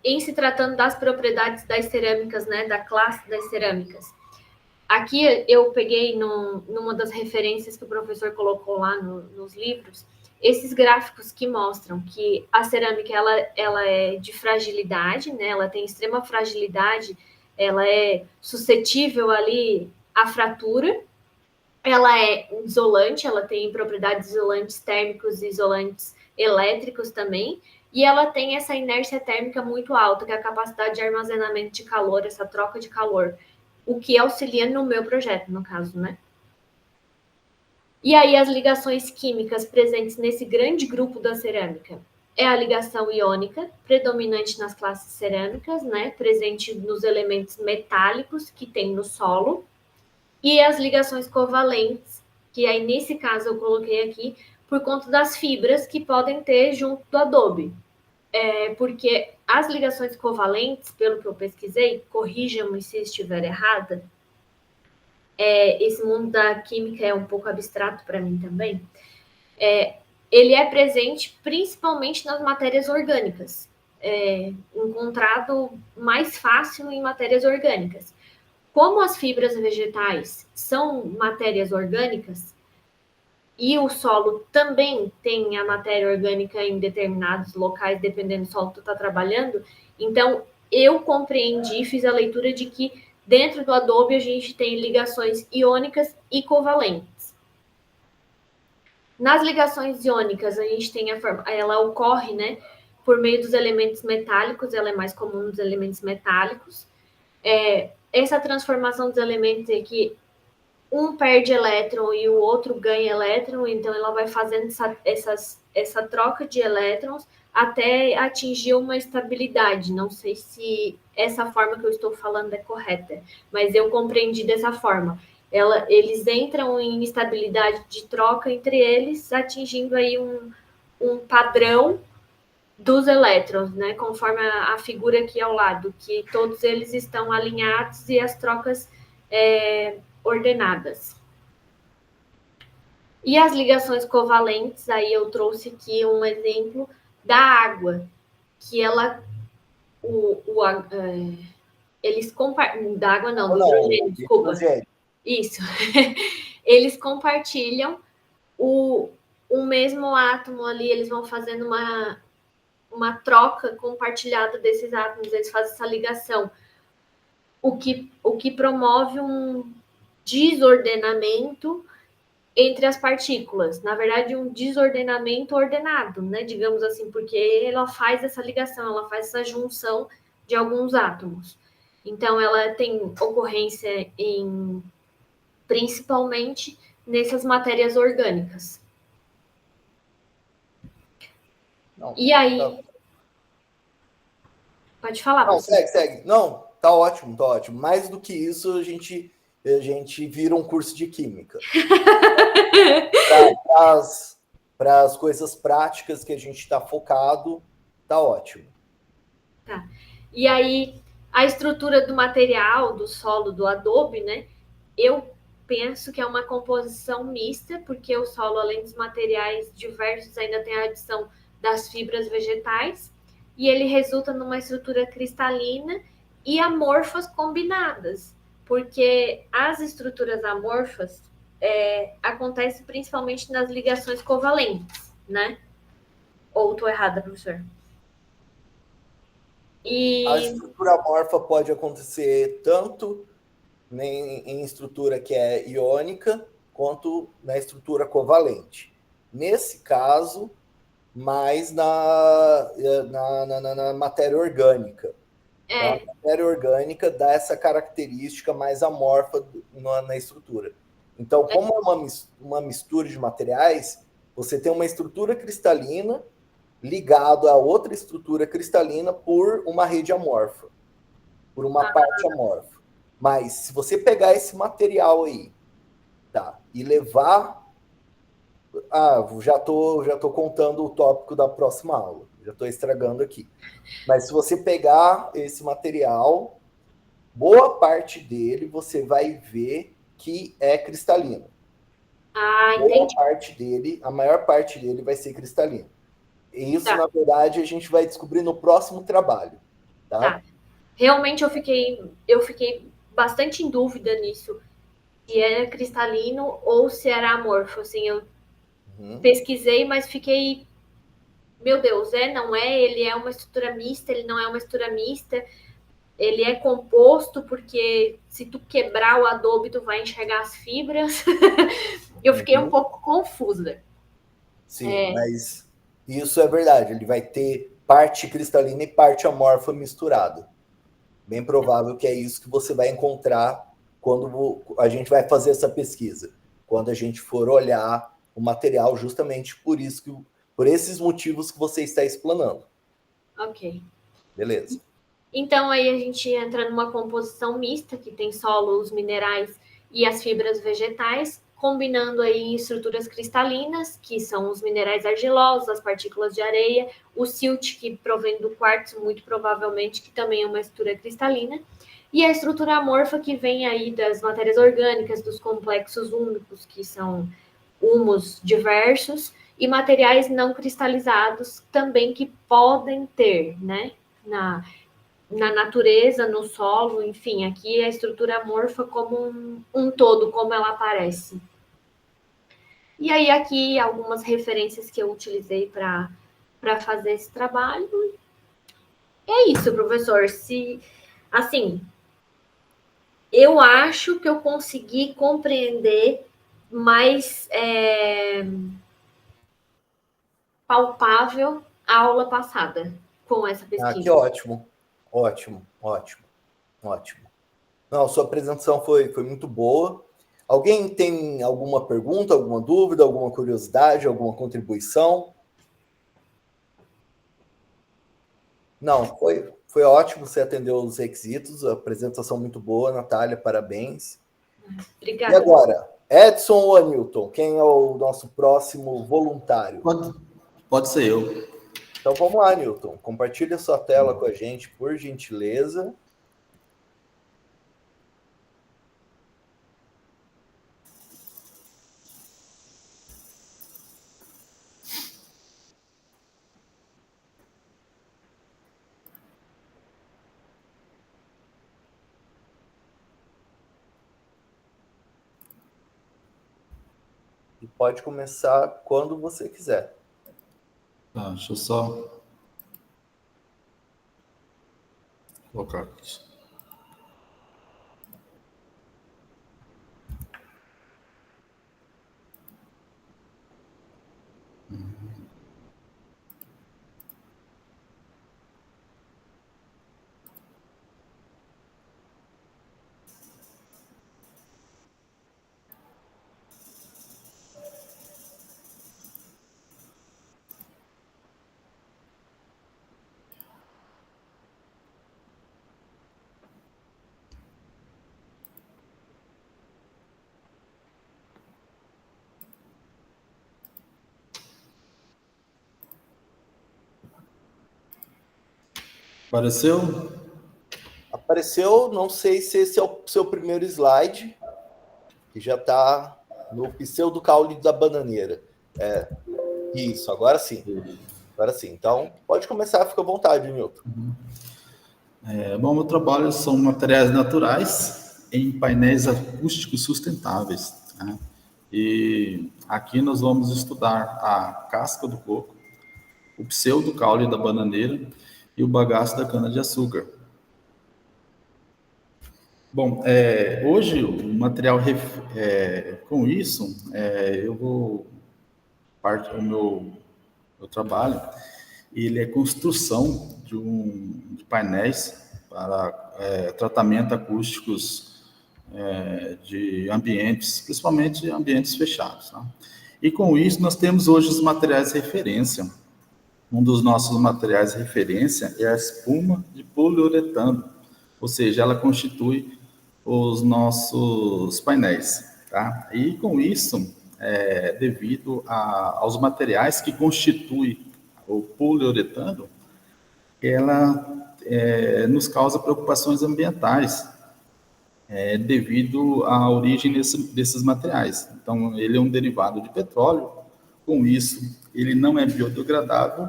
em se tratando das propriedades das cerâmicas, né, da classe das cerâmicas, aqui eu peguei numa das referências que o professor colocou lá nos livros, esses gráficos que mostram que a cerâmica ela é de fragilidade, né, ela tem extrema fragilidade, ela é suscetível ali à fratura, ela é isolante, ela tem propriedades isolantes térmicos e isolantes elétricos também, e ela tem essa inércia térmica muito alta, que é a capacidade de armazenamento de calor, essa troca de calor, o que auxilia no meu projeto, no caso, né? E aí as ligações químicas presentes nesse grande grupo da cerâmica é a ligação iônica, predominante nas classes cerâmicas, né? Presente nos elementos metálicos que tem no solo, e as ligações covalentes, que aí nesse caso eu coloquei aqui, por conta das fibras que podem ter junto do adobe. Porque as ligações covalentes, pelo que eu pesquisei, corrijam-me se estiver errada, esse mundo da química é um pouco abstrato para mim também, ele é presente principalmente nas matérias orgânicas, encontrado mais fácil em matérias orgânicas. Como as fibras vegetais são matérias orgânicas, e o solo também tem a matéria orgânica em determinados locais, dependendo do solo que tu está trabalhando, então eu compreendi, fiz a leitura de que dentro do adobe a gente tem ligações iônicas e covalentes. Nas ligações iônicas, a gente tem ela ocorre, né, por meio dos elementos metálicos, ela é mais comum nos elementos metálicos. Essa transformação dos elementos é que um perde elétron e o outro ganha elétron, então ela vai fazendo essa troca de elétrons até atingir uma estabilidade. Não sei se essa forma que eu estou falando é correta, mas eu compreendi dessa forma. Eles entram em estabilidade de troca entre eles, atingindo aí um padrão dos elétrons, né? Conforme a figura aqui ao lado, que todos eles estão alinhados e as trocas ordenadas. E as ligações covalentes, aí eu trouxe aqui um exemplo da água, que ela, eles compartilham, da água não, do hidrogênio, desculpa. Isso. Eles compartilham o mesmo átomo ali, eles vão fazendo uma troca compartilhada desses átomos, eles fazem essa ligação, o que promove um desordenamento entre as partículas, na verdade um desordenamento ordenado, né, digamos assim, porque ela faz essa ligação, ela faz essa junção de alguns átomos. Então ela tem ocorrência principalmente nessas matérias orgânicas. Não, e aí... Pode falar, não, segue. Não, Tá ótimo, tá ótimo. Mais do que isso, a gente vira um curso de química. Para as coisas práticas que a gente está focado, tá ótimo. Tá. E aí, a estrutura do material, do solo, do adobe, né? Eu penso que é uma composição mista, porque o solo, além dos materiais diversos, ainda tem a adição das fibras vegetais, e ele resulta numa estrutura cristalina e amorfas combinadas, porque as estruturas amorfas acontecem principalmente nas ligações covalentes, né? Ou estou errada, professor? A E estrutura amorfa pode acontecer tanto em estrutura que é iônica, quanto na estrutura covalente. Nesse caso, mais na matéria orgânica. Então, a matéria orgânica dá essa característica mais amorfa na estrutura. Então, como é uma mistura de materiais, você tem uma estrutura cristalina ligado a outra estrutura cristalina por uma rede amorfa, por uma parte amorfa. Mas se você pegar esse material aí, tá, e levar, já tô contando o tópico da próxima aula, já estou estragando aqui. Mas se você pegar esse material, boa parte dele você vai ver que é cristalino. Boa parte dele, a maior parte dele vai ser cristalino. E isso, na verdade, a gente vai descobrir no próximo trabalho. Tá? Realmente eu fiquei bastante em dúvida nisso, se era cristalino ou se era amorfo. Assim, eu pesquisei, mas fiquei, meu Deus, não é? Ele é uma estrutura mista, ele não é uma estrutura mista, ele é composto, porque se tu quebrar o adobe, tu vai enxergar as fibras. Eu fiquei um pouco confusa. Sim, mas isso é verdade. Ele vai ter parte cristalina e parte amorfa misturada. Bem provável que é isso que você vai encontrar quando a gente vai fazer essa pesquisa. Quando a gente for olhar o material, justamente por esses motivos que você está explanando. Ok. Beleza. Então, aí a gente entra numa composição mista, que tem solo, os minerais e as fibras vegetais, combinando aí estruturas cristalinas, que são os minerais argilosos, as partículas de areia, o silt, que provém do quartzo, muito provavelmente, que também é uma estrutura cristalina, e a estrutura amorfa, que vem aí das matérias orgânicas, dos complexos úmicos, que são humus diversos, e materiais não cristalizados também que podem ter, né, na natureza, no solo, enfim, aqui a estrutura amorfa como um todo, como ela aparece. E aí aqui algumas referências que eu utilizei para fazer esse trabalho. É isso, professor. Assim, eu acho que eu consegui compreender mais palpável a aula passada com essa pesquisa. Que ótimo. Ótimo. Não, sua apresentação foi muito boa. Alguém tem alguma pergunta, alguma dúvida, alguma curiosidade, alguma contribuição? Não, foi ótimo, você atendeu os requisitos, a apresentação muito boa, Natália, parabéns. Obrigada. E agora, Edson ou Anilton, quem é o nosso próximo voluntário? Pode ser eu. Então vamos lá, Newton, compartilha sua tela com a gente, por gentileza. E pode começar quando você quiser. Tá, deixa eu só colocar aqui. Apareceu? Apareceu, não sei se esse é o seu primeiro slide, que já está no pseudo-caule da bananeira. Isso, agora sim. Agora sim. Então, pode começar, fica à vontade, Milton. Bom, meu trabalho são materiais naturais em painéis acústicos sustentáveis. Né? E aqui nós vamos estudar a casca do coco, o pseudo-caule da bananeira e o bagaço da cana-de-açúcar. Bom, hoje o material com isso, eu vou parte do meu trabalho, ele é construção de painéis para tratamento acústicos de ambientes, principalmente ambientes fechados. Tá? E com isso nós temos hoje os materiais de referência. Um dos nossos materiais de referência é a espuma de poliuretano, ou seja, ela constitui os nossos painéis. Tá? E com isso, devido aos materiais que constituem o poliuretano, ela nos causa preocupações ambientais, devido à origem desses materiais. Então, ele é um derivado de petróleo, com isso, ele não é biodegradável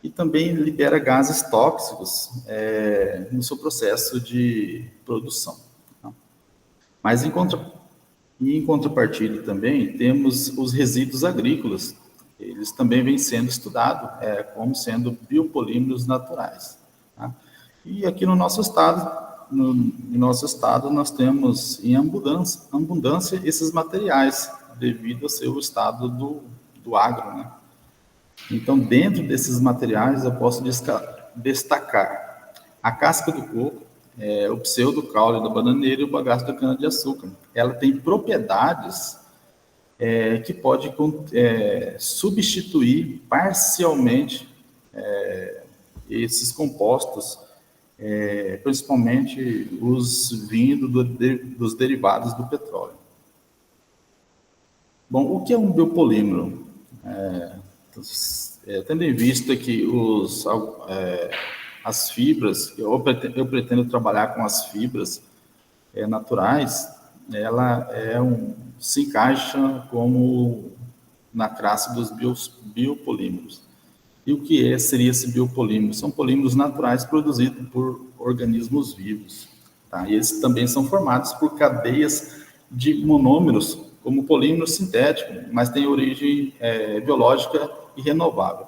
e também libera gases tóxicos no seu processo de produção. Tá? Mas, em contrapartida também, temos os resíduos agrícolas. Eles também vêm sendo estudados como sendo biopolímeros naturais. Tá? E aqui no nosso estado, nós temos em abundância esses materiais, devido ao seu estado do agro. Né? Então, dentro desses materiais, eu posso destacar a casca do coco, o pseudo-caule da bananeira e o bagaço da cana-de-açúcar. Ela tem propriedades que pode substituir parcialmente esses compostos, principalmente os vindo dos derivados do petróleo. Bom, o que é um biopolímero? Tendo em vista que as fibras, eu pretendo trabalhar com as fibras naturais, ela se encaixa como na classe dos biopolímeros. E o que seria esse biopolímero? São polímeros naturais produzidos por organismos vivos. Tá? E eles também são formados por cadeias de monômeros, como polímero sintético, mas tem origem biológica e renovável.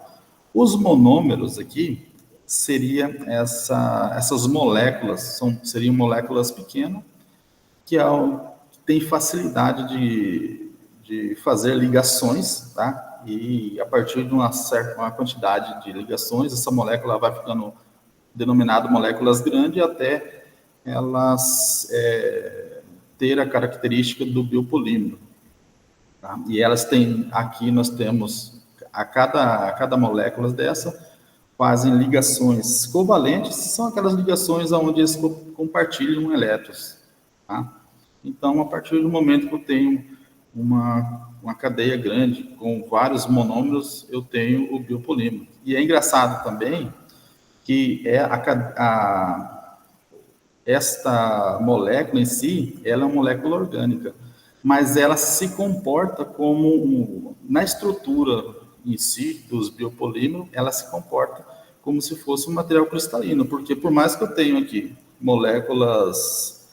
Os monômeros aqui seriam essas moléculas, seriam moléculas pequenas, que tem facilidade de fazer ligações, tá? E a partir de uma quantidade de ligações, essa molécula vai ficando denominada moléculas grandes até elas ter a característica do biopolímero. Tá? E elas têm, aqui nós temos, a cada molécula dessa, fazem ligações covalentes, são aquelas ligações onde eles compartilham elétrons. Tá? Então, a partir do momento que eu tenho uma cadeia grande com vários monômeros, eu tenho o biopolímero. E é engraçado também que esta molécula em si, ela é uma molécula orgânica, mas ela se comporta como, na estrutura em si dos biopolímeros, ela se comporta como se fosse um material cristalino, porque por mais que eu tenha aqui moléculas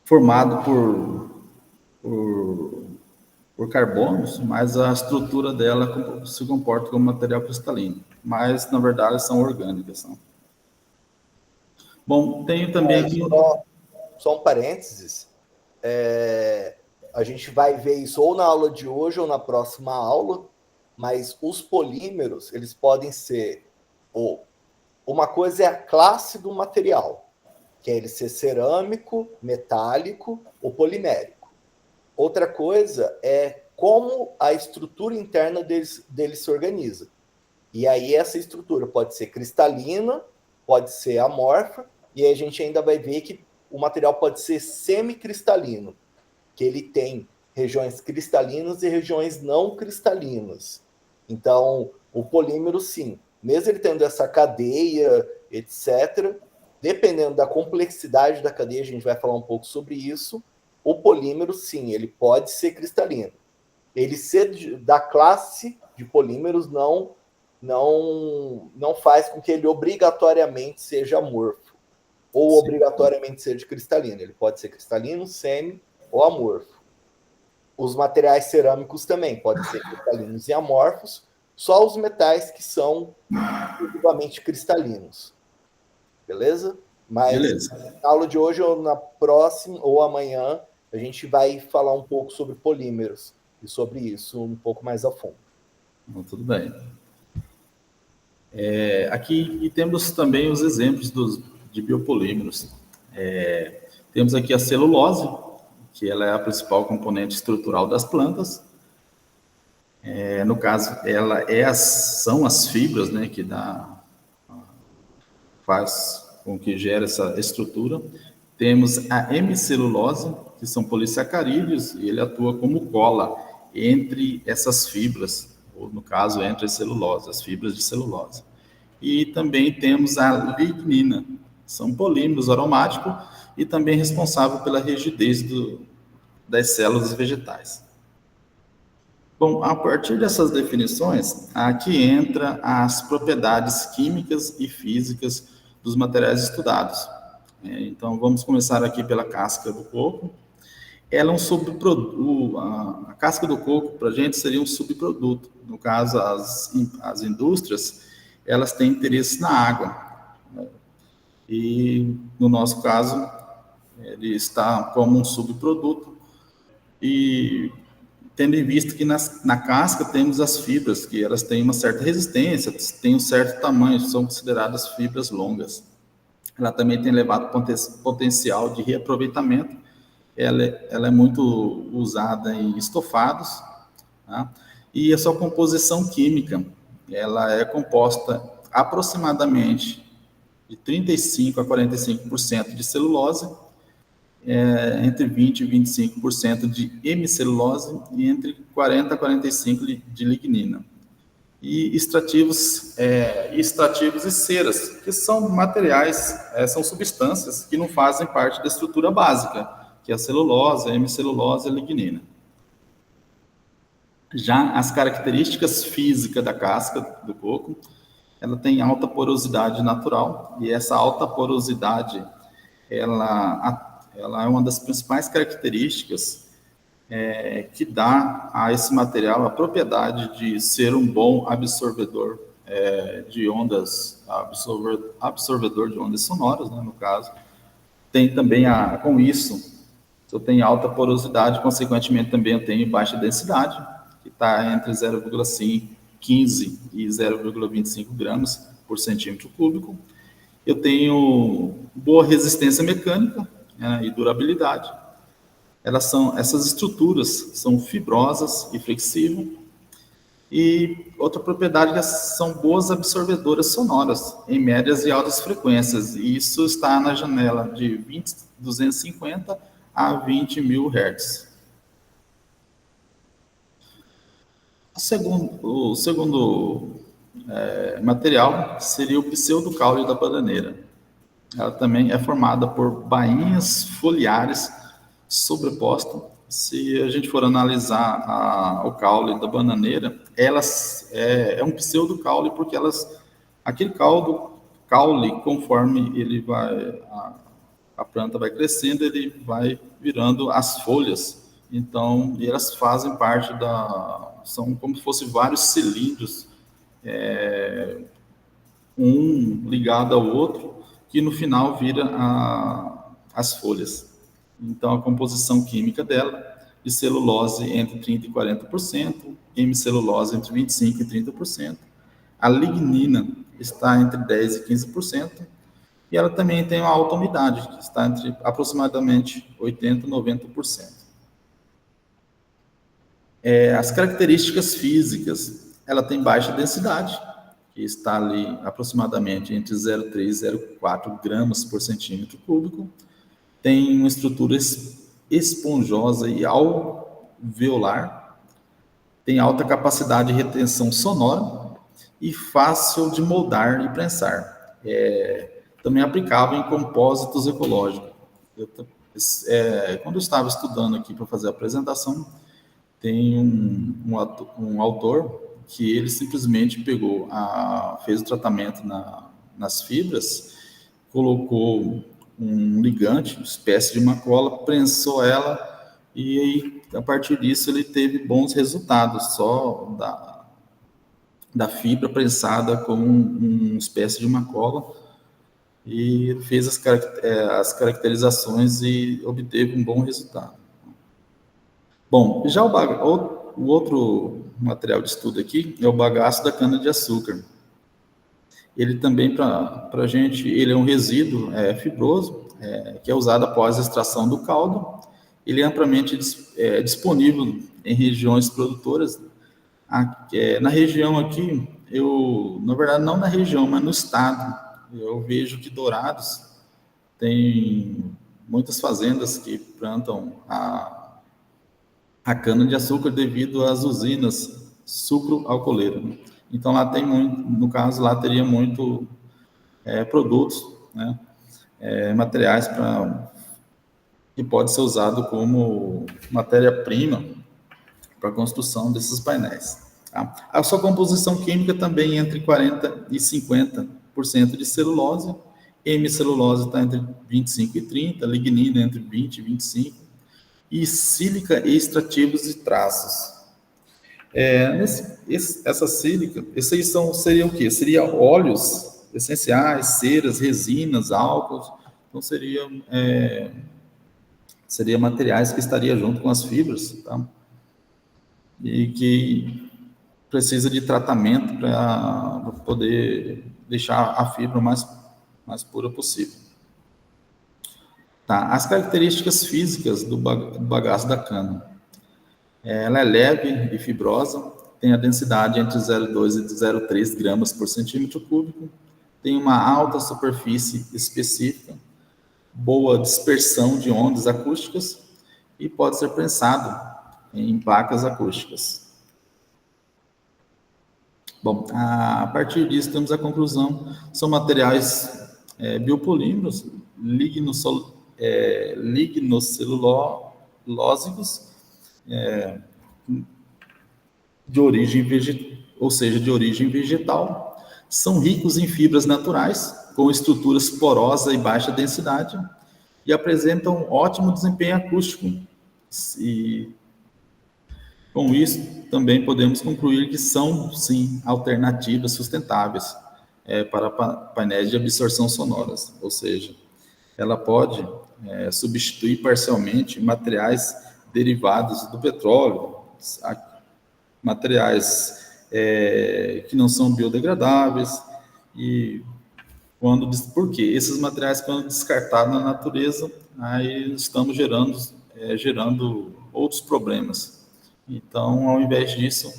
formadas por carbonos, mas a estrutura dela se comporta como material cristalino, mas na verdade são orgânicas. Não? Bom, tenho também aqui... Só um parênteses, a gente vai ver isso ou na aula de hoje ou na próxima aula, mas os polímeros, eles podem ser, uma coisa é a classe do material, que é ele ser cerâmico, metálico ou polimérico. Outra coisa é como a estrutura interna dele se organiza. E aí essa estrutura pode ser cristalina, pode ser amorfa, e aí a gente ainda vai ver que o material pode ser semicristalino, que ele tem regiões cristalinas e regiões não cristalinas. Então, o polímero, sim, mesmo ele tendo essa cadeia, etc., dependendo da complexidade da cadeia, a gente vai falar um pouco sobre isso, o polímero, sim, ele pode ser cristalino. Ele ser da classe de polímeros não faz com que ele obrigatoriamente seja amorfo, ou sim, obrigatoriamente seja cristalino. Ele pode ser cristalino, semi ou amorfo. Os materiais cerâmicos também podem ser cristalinos e amorfos, só os metais que são exclusivamente cristalinos. Beleza? Mas beleza. Na aula de hoje ou na próxima ou amanhã a gente vai falar um pouco sobre polímeros e sobre isso um pouco mais a fundo. Tudo bem. Aqui temos também os exemplos de biopolímeros. Temos aqui a celulose, que ela é a principal componente estrutural das plantas. No caso, são as fibras, né, que faz com que gere essa estrutura. Temos a hemicelulose, que são polissacarídeos, e ele atua como cola entre essas fibras, ou no caso, entre as fibras de celulose. E também temos a lignina, são polímeros aromáticos e também responsável pela rigidez das células vegetais. Bom, a partir dessas definições, aqui entra as propriedades químicas e físicas dos materiais estudados. Então, vamos começar aqui pela casca do coco. Ela é um subproduto. A casca do coco, para a gente, seria um subproduto. No caso, as indústrias, elas têm interesse na água. E, no nosso caso, ele está como um subproduto. E, tendo em vista que na casca temos as fibras, que elas têm uma certa resistência, têm um certo tamanho, são consideradas fibras longas. Ela também tem elevado potencial de reaproveitamento. Ela é muito usada em estofados, tá? E a sua composição química, ela é composta aproximadamente de 35% a 45% de celulose, entre 20% e 25% de hemicelulose e entre 40% a 45% de lignina. E extrativos e ceras, que são materiais, são substâncias que não fazem parte da estrutura básica, que é a celulose, a hemicelulose e a lignina. Já as características físicas da casca do coco, ela tem alta porosidade natural, e essa alta porosidade, ela é uma das principais características que dá a esse material a propriedade de ser um bom absorvedor de ondas, absorvedor de ondas sonoras, né, no caso. Tem também, com isso, se eu tenho alta porosidade, consequentemente também eu tenho baixa densidade, que está entre 0,15 e 0,25 gramas por centímetro cúbico. Eu tenho boa resistência mecânica, e durabilidade. Essas estruturas são fibrosas e flexíveis. E outra propriedade é que são boas absorvedoras sonoras, em médias e altas frequências. E isso está na janela de 250 a 20 mil Hz. O segundo material seria o pseudocaule da bananeira. Ela também é formada por bainhas foliares sobrepostas. Se a gente for analisar o caule da bananeira, elas é um pseudocaule porque aquele caule, conforme ele vai, a planta vai crescendo, ele vai virando as folhas. Então, elas fazem parte são como se fossem vários cilindros, um ligado ao outro, que no final vira as folhas. Então, a composição química dela, de celulose entre 30% e 40%, hemicelulose entre 25% e 30%, a lignina está entre 10% e 15%, e ela também tem uma alta umidade, que está entre aproximadamente 80% e 90%. As características físicas, ela tem baixa densidade, que está ali aproximadamente entre 0,3 e 0,4 gramas por centímetro cúbico, tem uma estrutura esponjosa e alveolar, tem alta capacidade de retenção sonora e fácil de moldar e prensar. Também é aplicável em compósitos ecológicos. Quando eu estava estudando aqui para fazer a apresentação, tem um autor que ele simplesmente fez o tratamento nas fibras, colocou um ligante, uma espécie de uma cola, prensou ela, e aí, a partir disso, ele teve bons resultados, só da fibra prensada com uma espécie de uma cola, e ele fez as caracterizações e obteve um bom resultado. Bom, já o outro material de estudo aqui é o bagaço da cana-de-açúcar. Ele também, para a gente, ele é um resíduo fibroso, que é usado após a extração do caldo. Ele é amplamente disponível em regiões produtoras. Na região aqui, na verdade, não na região, mas no estado, eu vejo que Dourados tem muitas fazendas que plantam a cana-de-açúcar devido às usinas sucro-alcooleiro, né? Então, lá tem muito, no caso, lá teria muito produtos, né, materiais que pode ser usado como matéria-prima para a construção desses painéis. Tá? A sua composição química também é entre 40% e 50% de celulose, hemicelulose está entre 25% e 30%, lignina entre 20% e 25%, e sílica e extrativos e traços. Essa sílica, esses seriam o quê? Seria óleos essenciais, ceras, resinas, álcools. Então, seria materiais que estariam junto com as fibras, tá? E que precisa de tratamento para poder deixar a fibra mais pura possível. Tá? As características físicas do bagaço da cana. Ela é leve e fibrosa, tem a densidade entre 0,2 e 0,3 gramas por centímetro cúbico, tem uma alta superfície específica, boa dispersão de ondas acústicas e pode ser prensado em placas acústicas. Bom, a partir disso temos a conclusão, são materiais biopolímeros, lignocelulósicos, de origem vegetal, são ricos em fibras naturais, com estruturas porosas e baixa densidade, e apresentam ótimo desempenho acústico. E com isso, também podemos concluir que são, sim, alternativas sustentáveis para painéis de absorção sonoras, ou seja, ela pode substituir parcialmente materiais derivados do petróleo, materiais que não são biodegradáveis, e por quê? Esses materiais, quando descartados na natureza, aí estamos gerando outros problemas. Então, ao invés disso,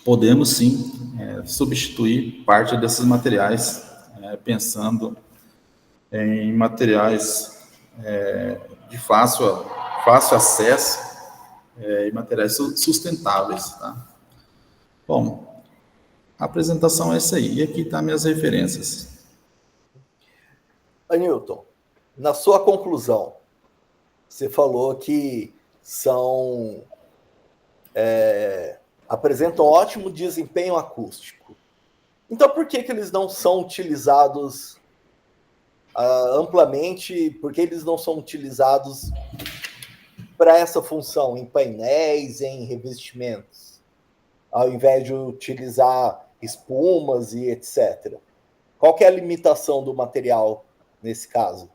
podemos sim substituir parte desses materiais, pensando em materiais de fácil acesso e materiais sustentáveis. Tá? Bom, a apresentação é essa aí. E aqui estão minhas referências. Anilton, na sua conclusão, você falou que apresentam ótimo desempenho acústico. Então, por que eles não são utilizados amplamente? Por que eles não são utilizados para essa função, em painéis, em revestimentos, ao invés de utilizar espumas e etc.? Qual que é a limitação do material nesse caso?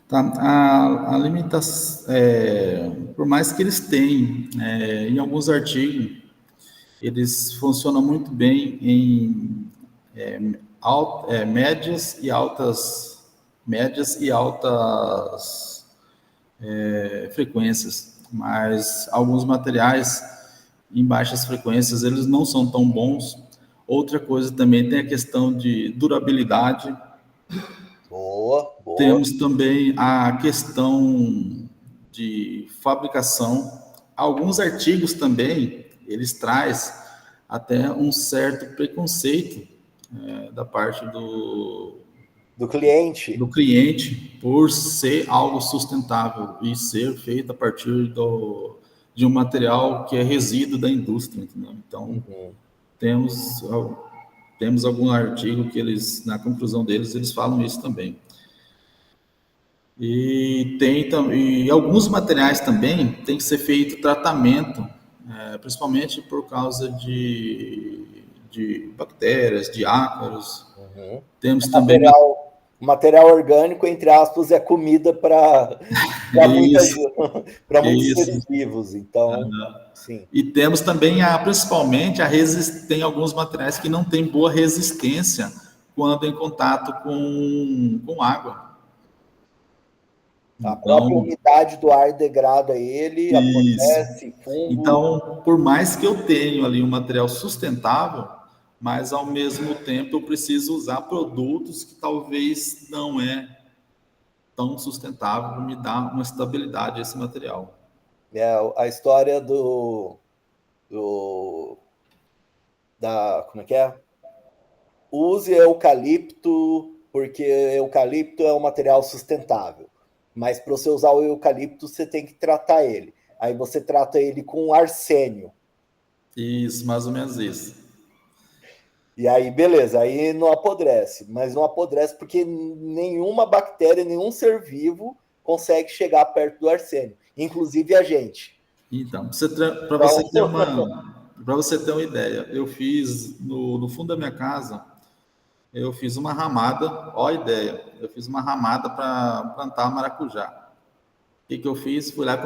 Tá, a limitação, por mais que eles tenham, em alguns artigos, eles funcionam muito bem em médias e altas frequências, mas alguns materiais em baixas frequências eles não são tão bons. Outra coisa também tem a questão de durabilidade. Boa. Temos também a questão de fabricação. Alguns artigos também, eles trazem até um certo preconceito da parte Do cliente. do cliente por ser algo sustentável e ser feito a partir de um material que é resíduo da indústria, entendeu? Então, temos algum artigo que eles, na conclusão deles, eles falam isso também. E alguns materiais também tem que ser feito tratamento, principalmente por causa de bactérias, de ácaros. Temos também Material orgânico, entre aspas, é comida para muitos seres vivos. Então, sim. E temos também, principalmente, tem alguns materiais que não têm boa resistência quando em contato com água. A própria umidade do ar degrada ele, apodrece, fungo. Então, por mais que eu tenha ali um material sustentável, mas ao mesmo tempo eu preciso usar produtos que talvez não é tão sustentável para me dar uma estabilidade a esse material. A história como é que é? Use eucalipto, porque eucalipto é um material sustentável. Mas para você usar o eucalipto, você tem que tratar ele. Aí você trata ele com arsênio. Isso, mais ou menos isso. E aí, beleza, aí não apodrece. Mas não apodrece porque nenhuma bactéria, nenhum ser vivo consegue chegar perto do arsênio. Inclusive a gente. Então, para você ter uma ideia, eu fiz no fundo da minha casa, eu fiz uma ramada, ó a ideia, eu fiz uma ramada para plantar maracujá. O que eu fiz? Fui lá,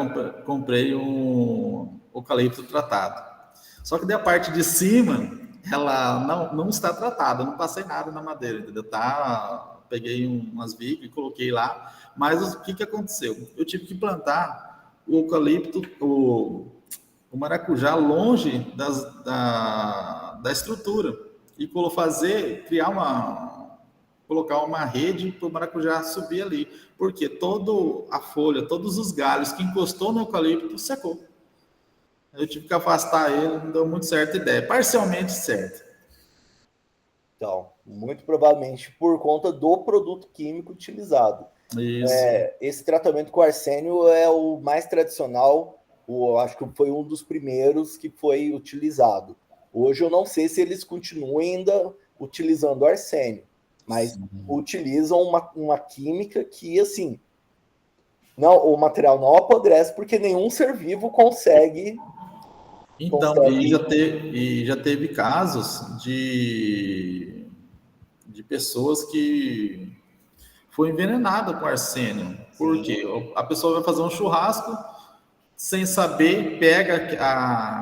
comprei um eucalipto tratado. Só que da parte de cima, ela não está tratada, não passei nada na madeira, entendeu? Peguei umas vigas e coloquei lá, mas o que aconteceu? Eu tive que plantar o eucalipto, o maracujá longe da estrutura e colocar uma rede para o maracujá subir ali, porque toda a folha, todos os galhos que encostou no eucalipto secou. Eu tive que afastar ele, não deu muito certa a ideia, parcialmente certo. Então, muito provavelmente por conta do produto químico utilizado. Isso. Esse tratamento com arsênio é o mais tradicional, acho que foi um dos primeiros que foi utilizado. Hoje eu não sei se eles continuam ainda utilizando arsênio, mas utilizam uma química que, assim, o material não apodrece porque nenhum ser vivo consegue. Então, e já teve casos de pessoas que foi envenenada com arsênio. Porque a pessoa vai fazer um churrasco, sem saber, pega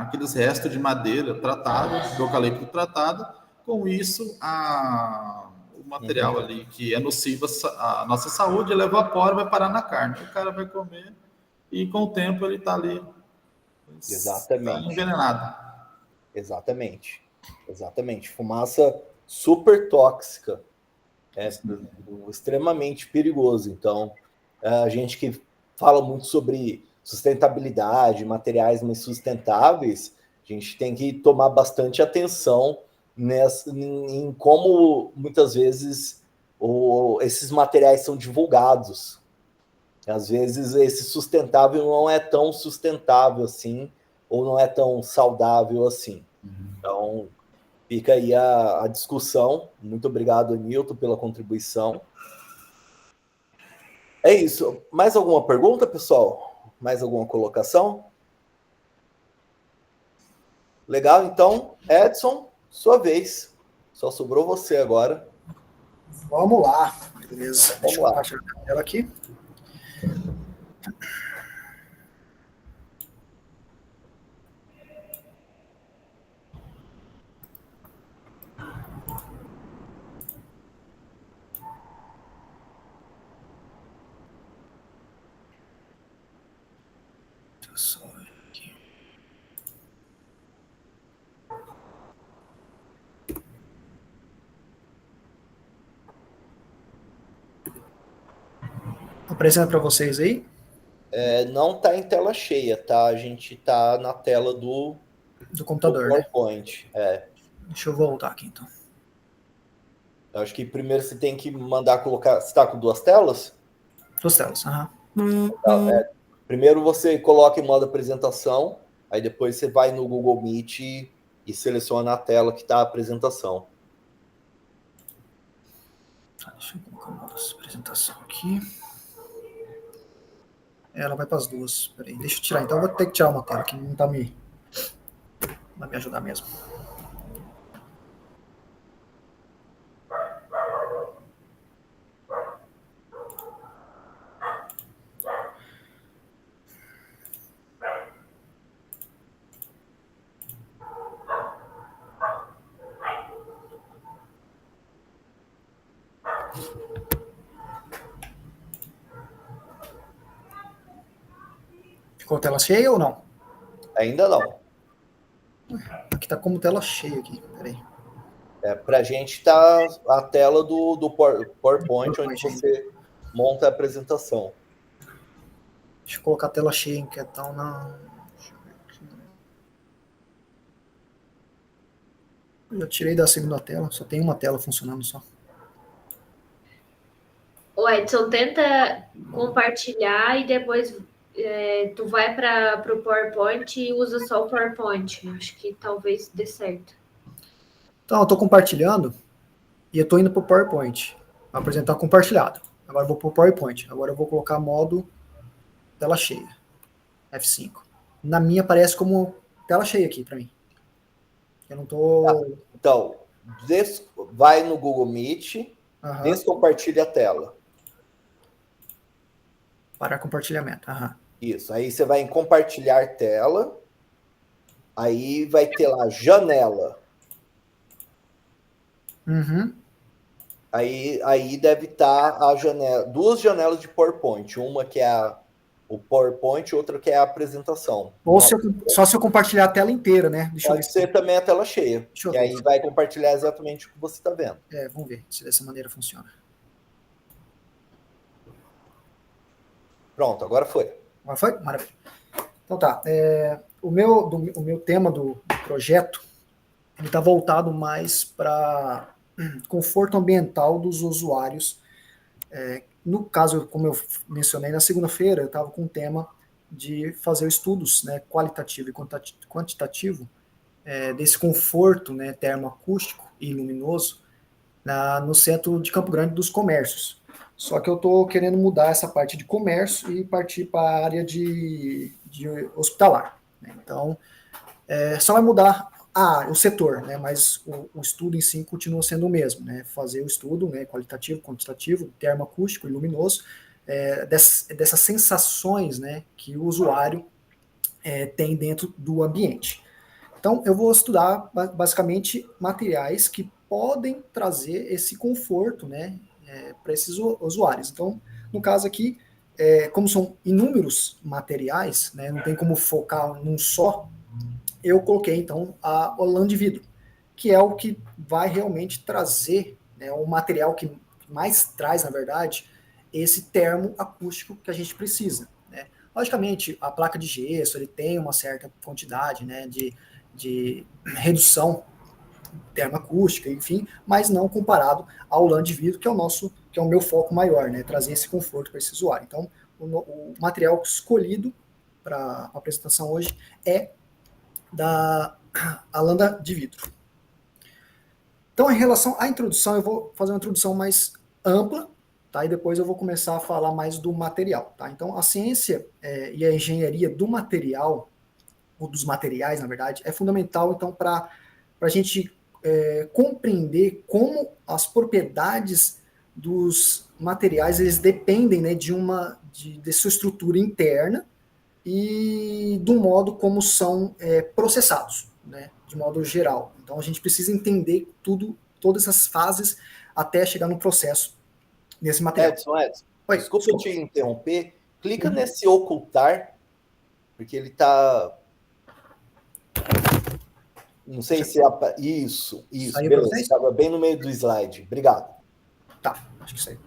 aqueles restos de madeira tratada, do eucalipto tratado, com isso o material ali que é nocivo à nossa saúde, ele evapora e vai parar na carne. O cara vai comer e com o tempo ele está ali. Exatamente. Tá envenenado. Exatamente. Fumaça super tóxica. Extremamente perigoso. Então, a gente que fala muito sobre sustentabilidade, materiais mais sustentáveis, a gente tem que tomar bastante atenção em como muitas vezes esses materiais são divulgados. Às vezes esse sustentável não é tão sustentável assim, ou não é tão saudável assim. Então, fica aí a discussão. Muito obrigado, Nilton, pela contribuição. É isso. Mais alguma pergunta, pessoal? Mais alguma colocação? Legal, então, Edson, sua vez. Só sobrou você agora. Vamos lá. Beleza. Vamos Deixa eu lá. compartilhar a tela aqui. Aparecendo para vocês aí? Não está em tela cheia, tá? A gente está na tela do computador, né? PowerPoint. Deixa eu voltar aqui, então. Eu acho que primeiro você tem que mandar colocar... Você está com 2 telas? 2 telas, aham. Primeiro você coloca em modo apresentação, aí depois você vai no Google Meet e seleciona a tela que está a apresentação. Deixa eu colocar uma apresentação aqui. Ela vai para as 2. Peraí, deixa eu tirar. Então eu vou ter que tirar uma tela que não vai me ajudar mesmo. Ficou tela cheia ou não? Ainda não. Aqui tá como tela cheia aqui. Peraí. Para a gente tá a tela do PowerPoint, onde você monta a apresentação. Deixa eu colocar a tela cheia em questão na... Eu já tirei da segunda tela, só tem uma tela funcionando só. O Edson, tenta compartilhar e depois tu vai para o PowerPoint e usa só o PowerPoint. Acho que talvez dê certo. Então, eu estou compartilhando e eu estou indo para o PowerPoint. Vou apresentar compartilhado. Agora eu vou para o PowerPoint. Agora eu vou colocar modo tela cheia. F5. Na minha aparece como tela cheia aqui para mim. Eu não estou... Então, vai no Google Meet, descompartilha a tela. Para compartilhamento. Isso. Aí você vai em compartilhar tela. Aí vai ter lá janela. Aí deve estar a janela, 2 janelas de PowerPoint. Uma que é o PowerPoint, outra que é a apresentação. Ou só se eu compartilhar a tela inteira, né? Pode ser também a tela cheia. E aí vai compartilhar exatamente o que você está vendo. Vamos ver se dessa maneira funciona. Pronto, agora foi. Agora foi? Maravilha. Então tá. O meu tema do projeto, ele está voltado mais para conforto ambiental dos usuários. No caso, como eu mencionei na segunda-feira, eu estava com o tema de fazer estudos, né, qualitativo e quantitativo desse conforto, né, termoacústico e luminoso no centro de Campo Grande dos Comércios. Só que eu estou querendo mudar essa parte de comércio e partir para a área de hospitalar. Né? Então, só vai mudar o setor, né? Mas o estudo em si continua sendo o mesmo. Né? Fazer o estudo, né, qualitativo, quantitativo, termoacústico e luminoso, dessas sensações, né, que o usuário tem dentro do ambiente. Então, eu vou estudar basicamente materiais que podem trazer esse conforto, né, para esses usuários. Então, no caso aqui, como são inúmeros materiais, né, não tem como focar num só, eu coloquei, então, a lã de vidro, que é o que vai realmente trazer, né, o material que mais traz, na verdade, esse termoacústico que a gente precisa. Né. Logicamente, a placa de gesso, ele tem uma certa quantidade, né, de redução termoacústica, enfim, mas não comparado ao lã de vidro, que é o meu foco maior, né, trazer esse conforto para esse usuário. Então, o material escolhido para a apresentação hoje é a lã de vidro. Então, em relação à introdução, eu vou fazer uma introdução mais ampla, tá? E depois eu vou começar a falar mais do material, tá? Então, a ciência e a engenharia do material, ou dos materiais, na verdade, é fundamental, então, para a gente compreender como as propriedades dos materiais, eles dependem, né, de sua estrutura interna e do modo como são processados, né, de modo geral. Então, a gente precisa entender todas essas fases até chegar no processo desse material. Edson, desculpa te interromper. Clica nesse ocultar, porque ele está... Não sei se... Isso, beleza. Estava bem no meio do slide. Obrigado. Tá, acho que saiu.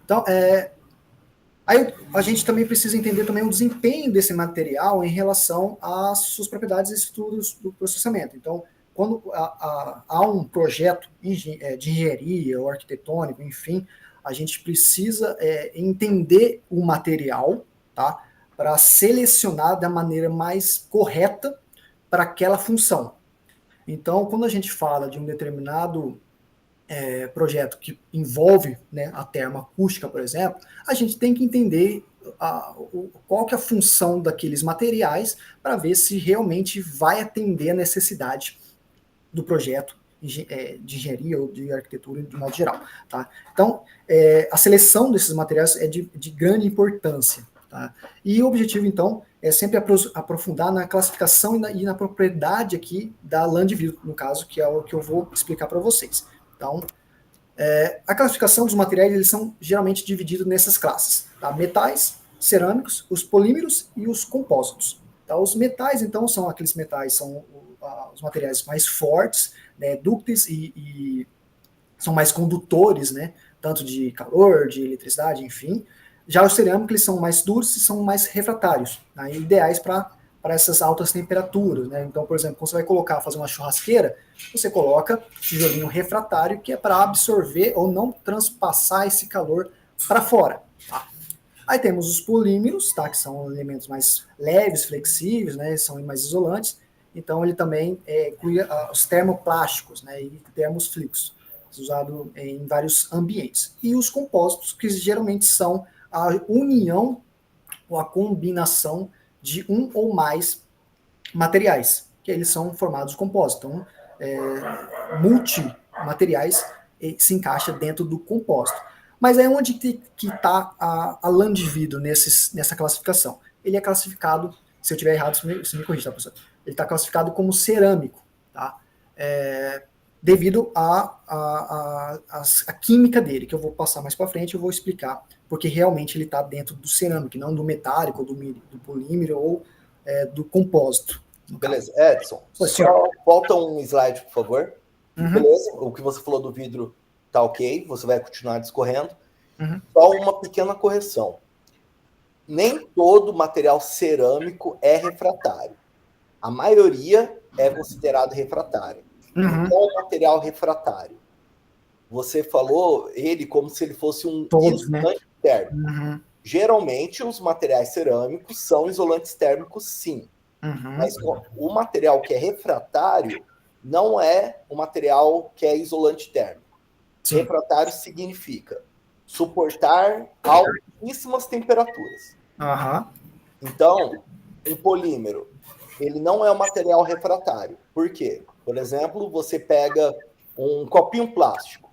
Então, Aí a gente também precisa entender também o desempenho desse material em relação às suas propriedades e estudos do processamento. Então, quando há um projeto de engenharia ou arquitetônico, enfim, a gente precisa entender o material, tá, para selecionar da maneira mais correta para aquela função. Então, quando a gente fala de um determinado projeto que envolve, né, a termoacústica, por exemplo, a gente tem que entender qual que é a função daqueles materiais para ver se realmente vai atender a necessidade do projeto de engenharia ou de arquitetura de modo geral. Tá? Então, a seleção desses materiais é de grande importância. Tá? E o objetivo, então, é sempre aprofundar na classificação e na propriedade aqui da lã de vidro, no caso, que é o que eu vou explicar para vocês. Então, a classificação dos materiais, eles são geralmente divididos nessas classes. Tá? Metais, cerâmicos, os polímeros e os compósitos. Tá? Os metais, então, são aqueles metais, são os materiais mais fortes, né, dúcteis e são mais condutores, né, tanto de calor, de eletricidade, enfim. Já os cerâmicos, eles são mais duros e são mais refratários, né, ideais para essas altas temperaturas, né? Então, por exemplo, quando você vai fazer uma churrasqueira, você coloca tijolinho refratário, que é para absorver ou não transpassar esse calor para fora. Tá? Aí temos os polímeros, tá? Que são elementos mais leves, flexíveis, né? São mais isolantes. Então, ele também inclui os termoplásticos, né? E termoflexos, usado em vários ambientes. E os compósitos, que geralmente são a união ou a combinação de um ou mais materiais, que eles são formados compósitos. Então, multimateriais se encaixa dentro do compósito. Mas é onde que está a lã de vidro nessa classificação. Ele é classificado, se eu estiver errado, você me corrige, tá, professor? Ele está classificado como cerâmico, tá? Devido à química dele, que eu vou passar mais para frente, eu vou explicar, porque realmente ele está dentro do cerâmico, não do metálico, do polímero ou do compósito. Beleza. Edson, só volta um slide, por favor. Uhum. Beleza, o que você falou do vidro tá ok, você vai continuar discorrendo. Uhum. Só uma pequena correção. Nem todo material cerâmico é refratário. A maioria é considerado refratário. Uhum. Qual é o material refratário? Você falou ele como se ele fosse um isolante térmico. Uhum. Geralmente, os materiais cerâmicos são isolantes térmicos, sim. Uhum. Mas o material que é refratário não é o material que é isolante térmico. Sim. Refratário significa suportar altíssimas temperaturas. Uhum. Então, um polímero, ele não é um material refratário. Por quê? Por exemplo, você pega um copinho plástico,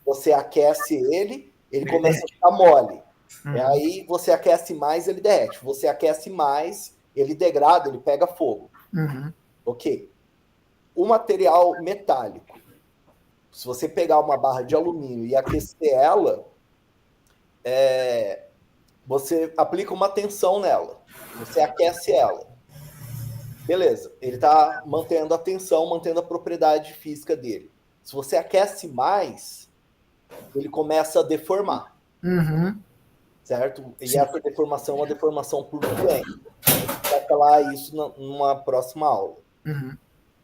você aquece ele começa a ficar mole. E aí você aquece mais, ele derrete. Você aquece mais, ele degrada, ele pega fogo. Ok. O material metálico, se você pegar uma barra de alumínio e aquecer ela, você aplica uma tensão nela. Você aquece ela. Beleza. Ele está mantendo a tensão, mantendo a propriedade física dele. Se você aquece mais, ele começa a deformar. Certo? E sim, essa deformação é uma deformação por fluência. A gente vai falar isso numa próxima aula.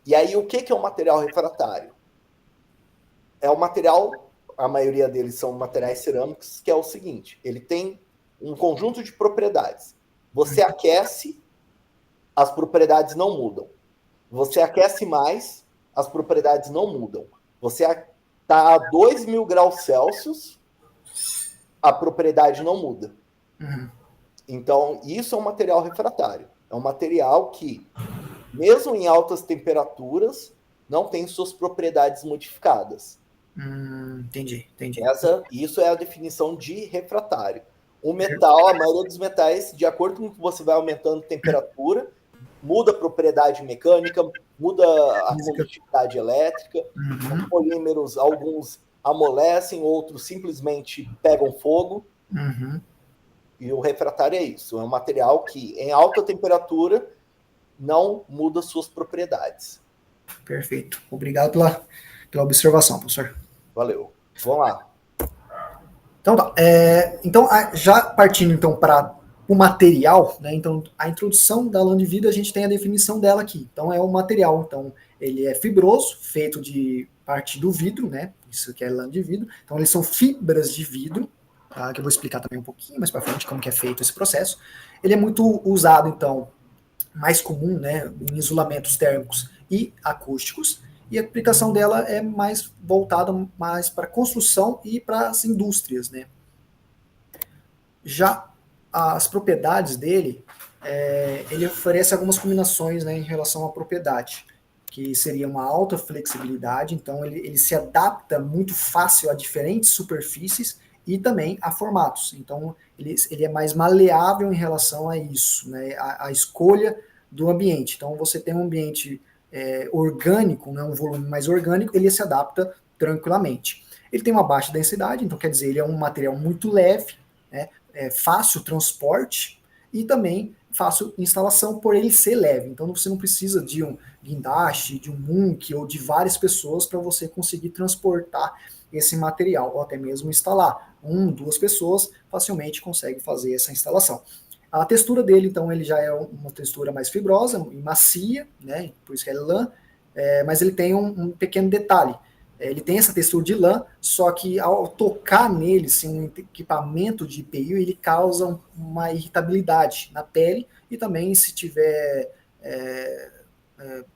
E aí, o que é um material refratário? É um material, a maioria deles são materiais cerâmicos, que é o seguinte, ele tem um conjunto de propriedades. Você aquece, as propriedades não mudam. Você aquece mais, as propriedades não mudam. Você está a 2.000 graus Celsius, a propriedade não muda. Então, isso é um material refratário. É um material que, mesmo em altas temperaturas, não tem suas propriedades modificadas. Entendi. Isso é a definição de refratário. O metal, a maioria dos metais, de acordo com que você vai aumentando a temperatura, muda a propriedade mecânica, muda a condutividade elétrica. Os polímeros, alguns amolecem, outros simplesmente pegam fogo. E o refratário é isso. É um material que, em alta temperatura, não muda suas propriedades. Perfeito. Obrigado pela observação, professor. Valeu. Vamos lá. Então tá. Então, já partindo então para o material, né? Então, a introdução da lã de vidro, a gente tem a definição dela aqui. Então, é o material. Então, ele é fibroso, feito de parte do vidro, né? Isso que é lã de vidro. Então, eles são fibras de vidro, tá? Que eu vou explicar também um pouquinho mais para frente como que é feito esse processo. Ele é muito usado, então, mais comum, né? Em isolamentos térmicos e acústicos. E a aplicação dela é mais voltada mais para construção e para as indústrias, né? Já as propriedades dele, ele oferece algumas combinações, né, em relação à propriedade, que seria uma alta flexibilidade, então ele se adapta muito fácil a diferentes superfícies e também a formatos. Então ele é mais maleável em relação a isso, né, a escolha do ambiente. Então você tem um ambiente orgânico, né, um volume mais orgânico, ele se adapta tranquilamente. Ele tem uma baixa densidade, então quer dizer, ele é um material muito leve, né, fácil transporte e também fácil instalação por ele ser leve. Então você não precisa de um guindaste, de um munk ou de várias pessoas para você conseguir transportar esse material, ou até mesmo instalar. 2 pessoas facilmente conseguem fazer essa instalação. A textura dele, então, ele já é uma textura mais fibrosa e macia, né? Por isso que é lã, mas ele tem um pequeno detalhe. Ele tem essa textura de lã, só que ao tocar nele, sem um equipamento de IPU, ele causa uma irritabilidade na pele e também, se tiver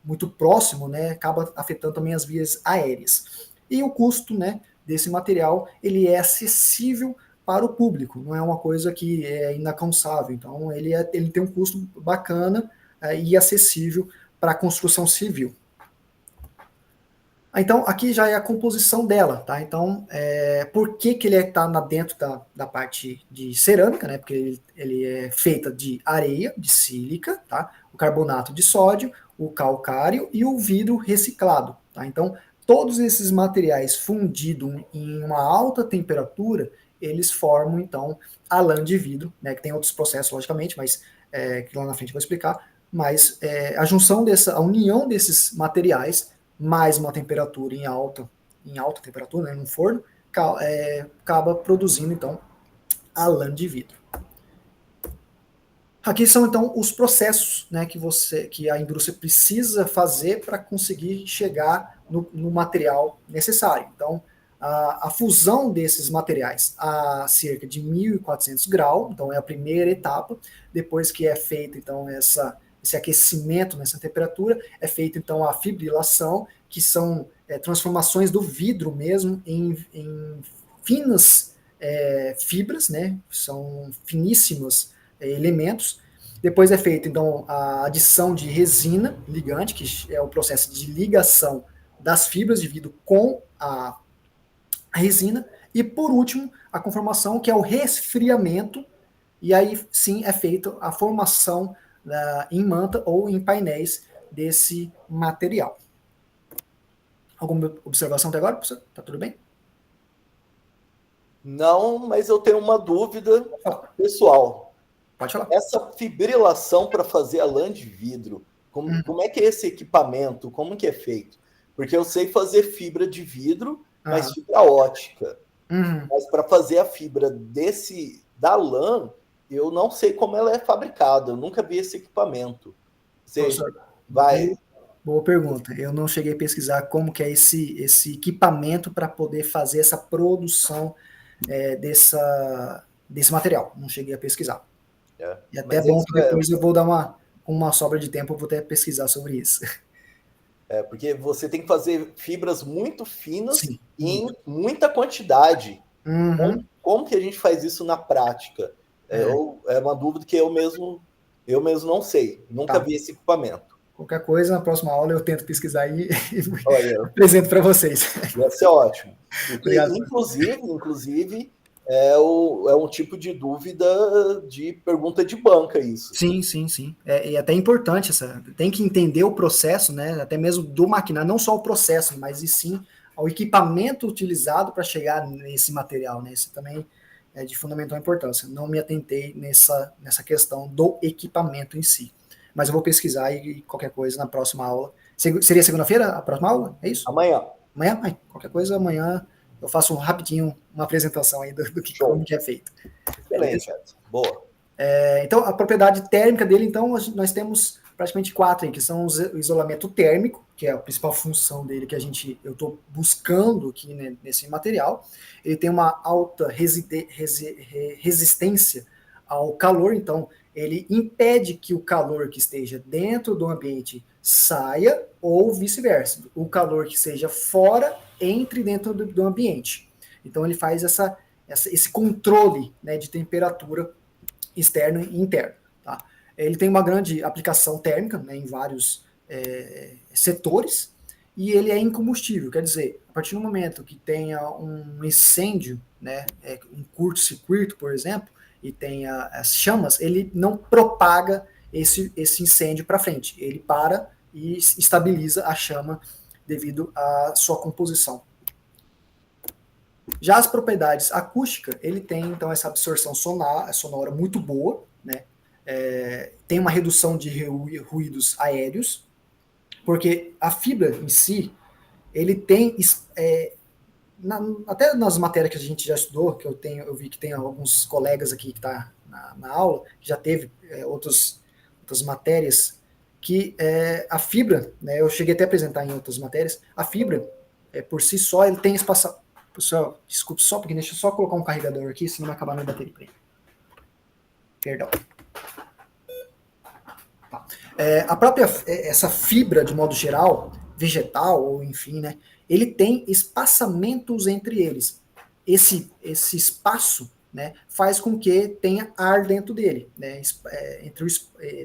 muito próximo, né, acaba afetando também as vias aéreas. E o custo, né, desse material, ele é acessível para o público, não é uma coisa que é inalcançável. Então, ele tem um custo bacana e acessível para a construção civil. Então, aqui já é a composição dela, tá? Então, por que ele está dentro da parte de cerâmica, né? Porque ele é feita de areia, de sílica, tá? O carbonato de sódio, o calcário e o vidro reciclado, tá? Então, todos esses materiais fundidos em uma alta temperatura, eles formam, então, a lã de vidro, né? Que tem outros processos, logicamente, mas que lá na frente eu vou explicar. Mas a união desses materiais mais uma temperatura em alta temperatura, né, num forno, acaba produzindo, então, a lã de vidro. Aqui são, então, os processos, né, que a indústria precisa fazer para conseguir chegar no material necessário. Então, a fusão desses materiais a cerca de 1.400 graus, então é a primeira etapa. Depois que é feito, então, esse aquecimento nessa temperatura, é feita então a fibrilação, que são transformações do vidro mesmo em finas fibras, né? São finíssimos elementos. Depois é feita então a adição de resina ligante, que é o processo de ligação das fibras de vidro com a resina. E por último, a conformação, que é o resfriamento, e aí sim é feita a formação em manta ou em painéis desse material. Alguma observação até agora, professor? Tá tudo bem? Não, mas eu tenho uma dúvida pessoal. Pode falar. Essa fibrilação para fazer a lã de vidro, como é que é esse equipamento? Como que é feito? Porque eu sei fazer fibra de vidro, mas fibra ótica. Mas para fazer a fibra da lã, eu não sei como ela é fabricada. Eu nunca vi esse equipamento. Você Professor, vai... Boa pergunta. Eu não cheguei a pesquisar como que é esse equipamento para poder fazer essa produção desse material. Não cheguei a pesquisar. E até bom que depois eu vou dar uma sobra de tempo, eu vou até pesquisar sobre isso. Porque você tem que fazer fibras muito finas. Sim, em muita quantidade. Como que a gente faz isso na prática? É uma dúvida que eu mesmo não sei. Nunca vi esse equipamento. Qualquer coisa, na próxima aula eu tento pesquisar e apresento para vocês. Vai ser ótimo. Porque, Obrigado. inclusive, é um tipo de dúvida de pergunta de banca isso. Sim. E até importante tem que entender o processo, né? Até mesmo do maquinário, não só o processo, mas e sim o equipamento utilizado para chegar nesse material, né? Isso também é de fundamental importância. Não me atentei nessa questão do equipamento em si. Mas eu vou pesquisar e qualquer coisa na próxima aula. Seria segunda-feira a próxima aula? É isso? Amanhã. Amanhã? Qualquer coisa amanhã eu faço rapidinho uma apresentação aí do que como que é feito. Excelente, Edson. Boa. Então, a propriedade térmica dele, então, nós temos praticamente 4 aí, que são o isolamento térmico, que é a principal função dele que eu estou buscando aqui, né, nesse material. Ele tem uma alta resistência ao calor, então ele impede que o calor que esteja dentro do ambiente saia ou vice-versa. O calor que esteja fora entre dentro do ambiente. Então ele faz esse controle, né, de temperatura externo e interno. Tá? Ele tem uma grande aplicação térmica, né, em vários setores, e ele é incombustível, quer dizer, a partir do momento que tenha um incêndio, né, um curto-circuito, por exemplo, e tenha as chamas, ele não propaga esse incêndio para frente, ele para e estabiliza a chama devido à sua composição. Já as propriedades acústicas, ele tem então essa absorção sonora muito boa, né? Tem uma redução de ruídos aéreos, porque a fibra em si, ele tem, até nas matérias que a gente já estudou, que eu vi que tem alguns colegas aqui que está na aula, que já teve outras matérias, que a fibra, né, eu cheguei até a apresentar em outras matérias, a fibra, por si só, ele tem espaço. Pessoal, desculpe só, porque deixa eu só colocar um carregador aqui, senão vai acabar minha bateria. Perdão. Tá. A própria, essa fibra, de modo geral, vegetal, ou enfim, né, ele tem espaçamentos entre eles. Esse espaço, né, faz com que tenha ar dentro dele, né,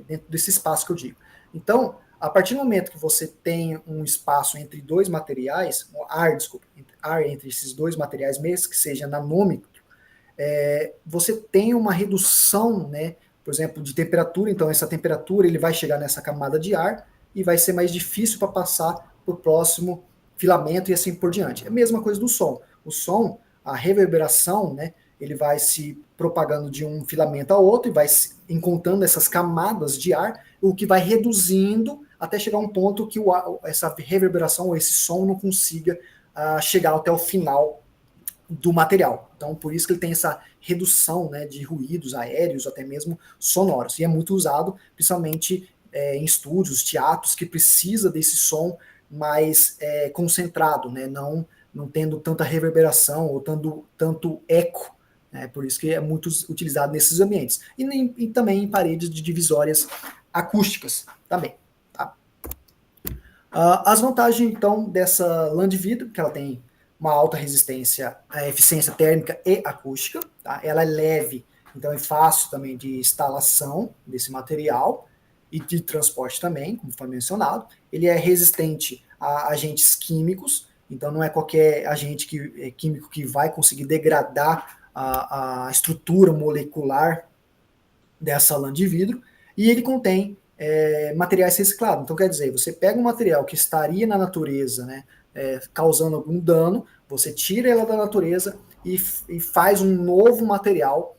dentro desse espaço que eu digo. Então, a partir do momento que você tem um espaço entre dois materiais, ar entre esses dois materiais, mesmo que seja nanômetro, você tem uma redução, né, por exemplo, de temperatura. Então, essa temperatura ele vai chegar nessa camada de ar e vai ser mais difícil para passar para o próximo filamento e assim por diante. É a mesma coisa do som. O som, a reverberação, né, ele vai se propagando de um filamento a outro e vai encontrando essas camadas de ar, o que vai reduzindo até chegar a um ponto que essa reverberação ou esse som não consiga chegar até o final do material. Então, por isso que ele tem essa redução, né, de ruídos aéreos, até mesmo sonoros. E é muito usado, principalmente em estúdios, teatros, que precisa desse som mais concentrado, né, não tendo tanta reverberação ou tanto eco. Por isso que é muito utilizado nesses ambientes. E também em paredes de divisórias acústicas também. Tá? As vantagens, então, dessa lã de vidro, que ela tem uma alta resistência, eficiência térmica e acústica. Tá? Ela é leve, então é fácil também de instalação desse material e de transporte também, como foi mencionado. Ele é resistente a agentes químicos, então não é qualquer agente químico que vai conseguir degradar a estrutura molecular dessa lã de vidro, e ele contém materiais reciclados. Então, quer dizer, você pega um material que estaria na natureza, né, causando algum dano, você tira ela da natureza e faz um novo material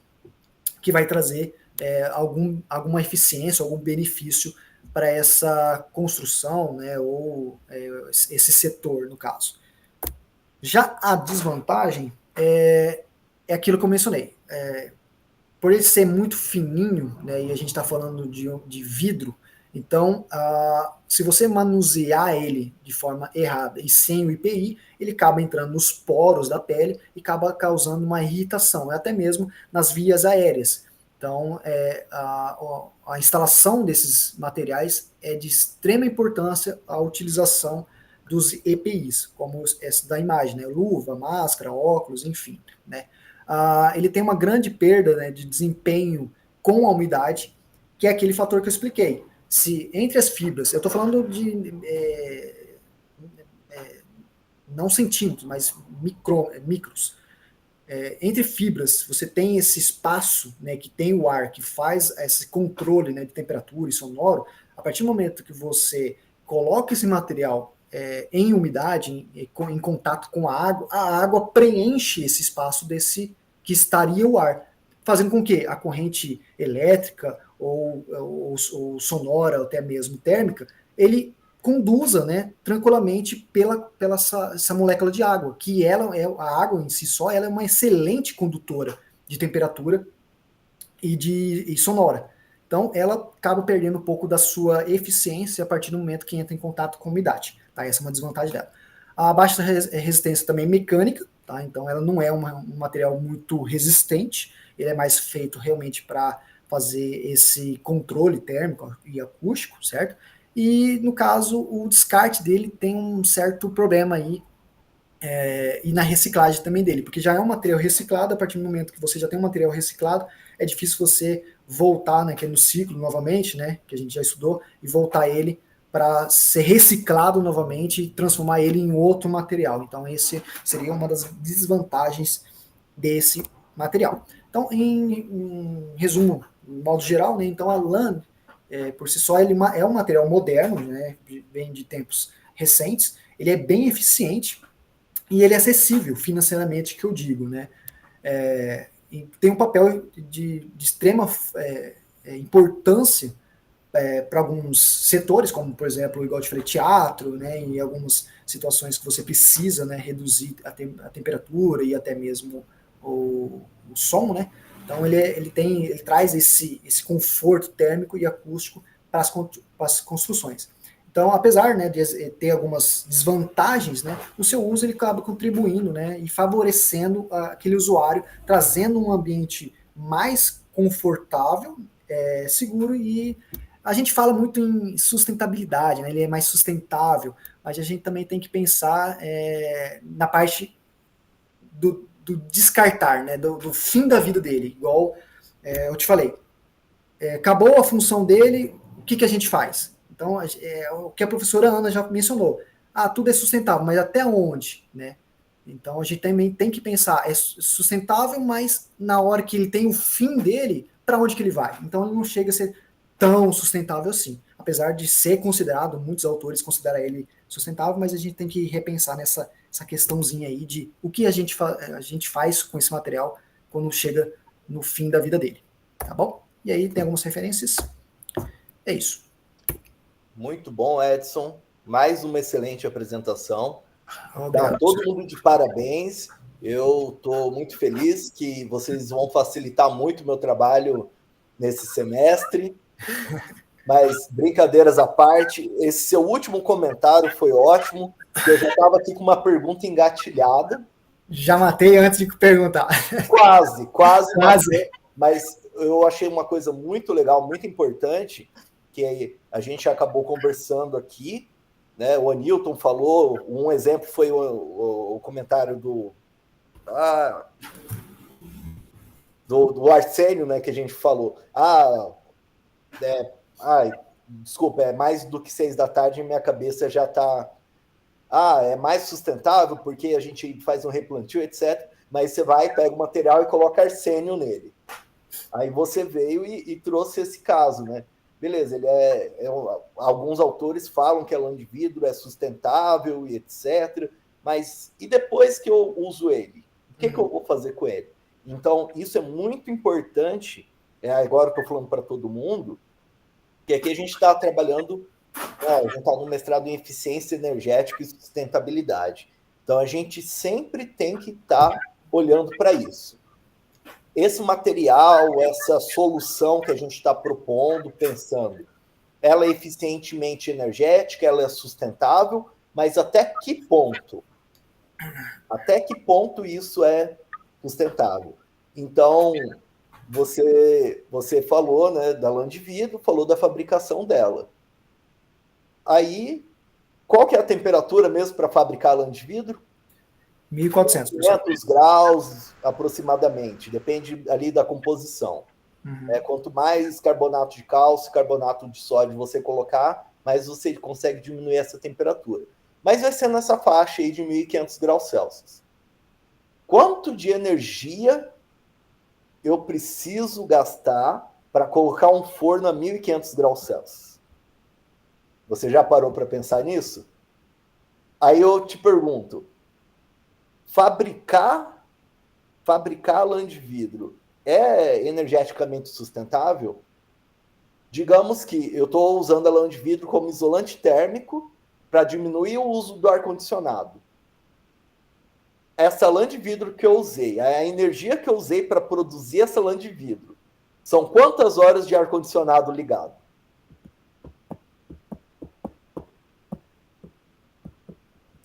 que vai trazer alguma eficiência, algum benefício para essa construção, né, ou esse setor, no caso. Já a desvantagem é aquilo que eu mencionei. Por ele ser muito fininho, né, e a gente está falando de vidro, então, se você manusear ele de forma errada e sem o EPI, ele acaba entrando nos poros da pele e acaba causando uma irritação, até mesmo nas vias aéreas. Então, a instalação desses materiais é de extrema importância a utilização dos EPIs, como essa da imagem, né? Luva, máscara, óculos, enfim, né? Ele tem uma grande perda, né, de desempenho com a umidade, que é aquele fator que eu expliquei. Se entre as fibras, eu estou falando de não centímetros, mas micros. Entre fibras, você tem esse espaço, né, que tem o ar, que faz esse controle, né, de temperatura e sonoro. A partir do momento que você coloca esse material em umidade, em contato com a água preenche esse espaço desse que estaria o ar, fazendo com que a corrente elétrica ou sonora, ou até mesmo térmica, ele conduza, né, tranquilamente pela essa molécula de água, que a água em si só, ela é uma excelente condutora de temperatura e sonora. Então, ela acaba perdendo um pouco da sua eficiência a partir do momento que entra em contato com a umidade. Tá? Essa é uma desvantagem dela. A baixa resistência também é mecânica, tá? Então ela não é um material muito resistente, ele é mais feito realmente para fazer esse controle térmico e acústico, certo? E, no caso, o descarte dele tem um certo problema aí, e na reciclagem também dele, porque já é um material reciclado. A partir do momento que você já tem um material reciclado, é difícil você voltar, né, que é no ciclo novamente, né, que a gente já estudou, e voltar ele para ser reciclado novamente e transformar ele em outro material. Então, esse seria uma das desvantagens desse material. Então, em resumo, de modo geral, né, então a lã, por si só, ele é um material moderno, né, vem de tempos recentes, ele é bem eficiente e ele é acessível financeiramente, que eu digo, né. Tem um papel de extrema importância para alguns setores, como, por exemplo, igual eu te falei, teatro, né, em algumas situações que você precisa, né, reduzir a temperatura e até mesmo o som, né. Então ele traz esse conforto térmico e acústico para as construções. Então, apesar, né, de ter algumas desvantagens, né, o seu uso ele acaba contribuindo, né, e favorecendo aquele usuário, trazendo um ambiente mais confortável, seguro. E a gente fala muito em sustentabilidade, né, ele é mais sustentável, mas a gente também tem que pensar na parte do descartar, né, do fim da vida dele. Igual eu te falei, acabou a função dele, o que a gente faz? Então, o que a professora Ana já mencionou. Tudo é sustentável, mas até onde, né? Então, a gente também tem que pensar, é sustentável, mas na hora que ele tem o fim dele, para onde que ele vai? Então, ele não chega a ser tão sustentável assim. Apesar de ser considerado, muitos autores consideram ele sustentável, mas a gente tem que repensar essa questãozinha aí de o que a gente faz com esse material quando chega no fim da vida dele. Tá bom? E aí tem algumas referências. É isso. Muito bom, Edson. Mais uma excelente apresentação. Obrigado. Tá todo mundo de parabéns. Eu estou muito feliz que vocês vão facilitar muito o meu trabalho nesse semestre. Mas, brincadeiras à parte, esse seu último comentário foi ótimo. Eu já estava aqui com uma pergunta engatilhada. Já matei antes de perguntar. Quase. Matei, mas eu achei uma coisa muito legal, muito importante, que a gente acabou conversando aqui, né? O Anilton falou, um exemplo foi o comentário do Arsênio, né, que a gente falou. Desculpa, é mais do que 6 da tarde e minha cabeça já está... é mais sustentável porque a gente faz um replantio, etc. Mas você vai, pega o material e coloca arsênio nele. Aí você veio e trouxe esse caso, né? Beleza, ele alguns autores falam que a lã de vidro é sustentável e etc. Mas e depois que eu uso ele? O que eu vou fazer com ele? Então, isso é muito importante. Agora eu estou falando para todo mundo, que aqui a gente está trabalhando, a gente está no mestrado em eficiência energética e sustentabilidade. Então, a gente sempre tem que estar olhando para isso. Esse material, essa solução que a gente está propondo, pensando, ela é eficientemente energética, ela é sustentável, mas até que ponto? Até que ponto isso é sustentável? Então, você falou, né, da lã de vidro, falou da fabricação dela. Aí, qual que é a temperatura mesmo para fabricar a lã de vidro? 1.400, pessoal. 500 graus aproximadamente, depende ali da composição. Quanto mais carbonato de cálcio, carbonato de sódio você colocar, mais você consegue diminuir essa temperatura. Mas vai ser nessa faixa aí de 1.500 graus Celsius. Quanto de energia eu preciso gastar para colocar um forno a 1.500 graus Celsius? Você já parou para pensar nisso? Aí eu te pergunto, fabricar a lã de vidro é energeticamente sustentável? Digamos que eu estou usando a lã de vidro como isolante térmico para diminuir o uso do ar-condicionado. Essa lã de vidro que eu usei, a energia que eu usei para produzir essa lã de vidro, são quantas horas de ar-condicionado ligado?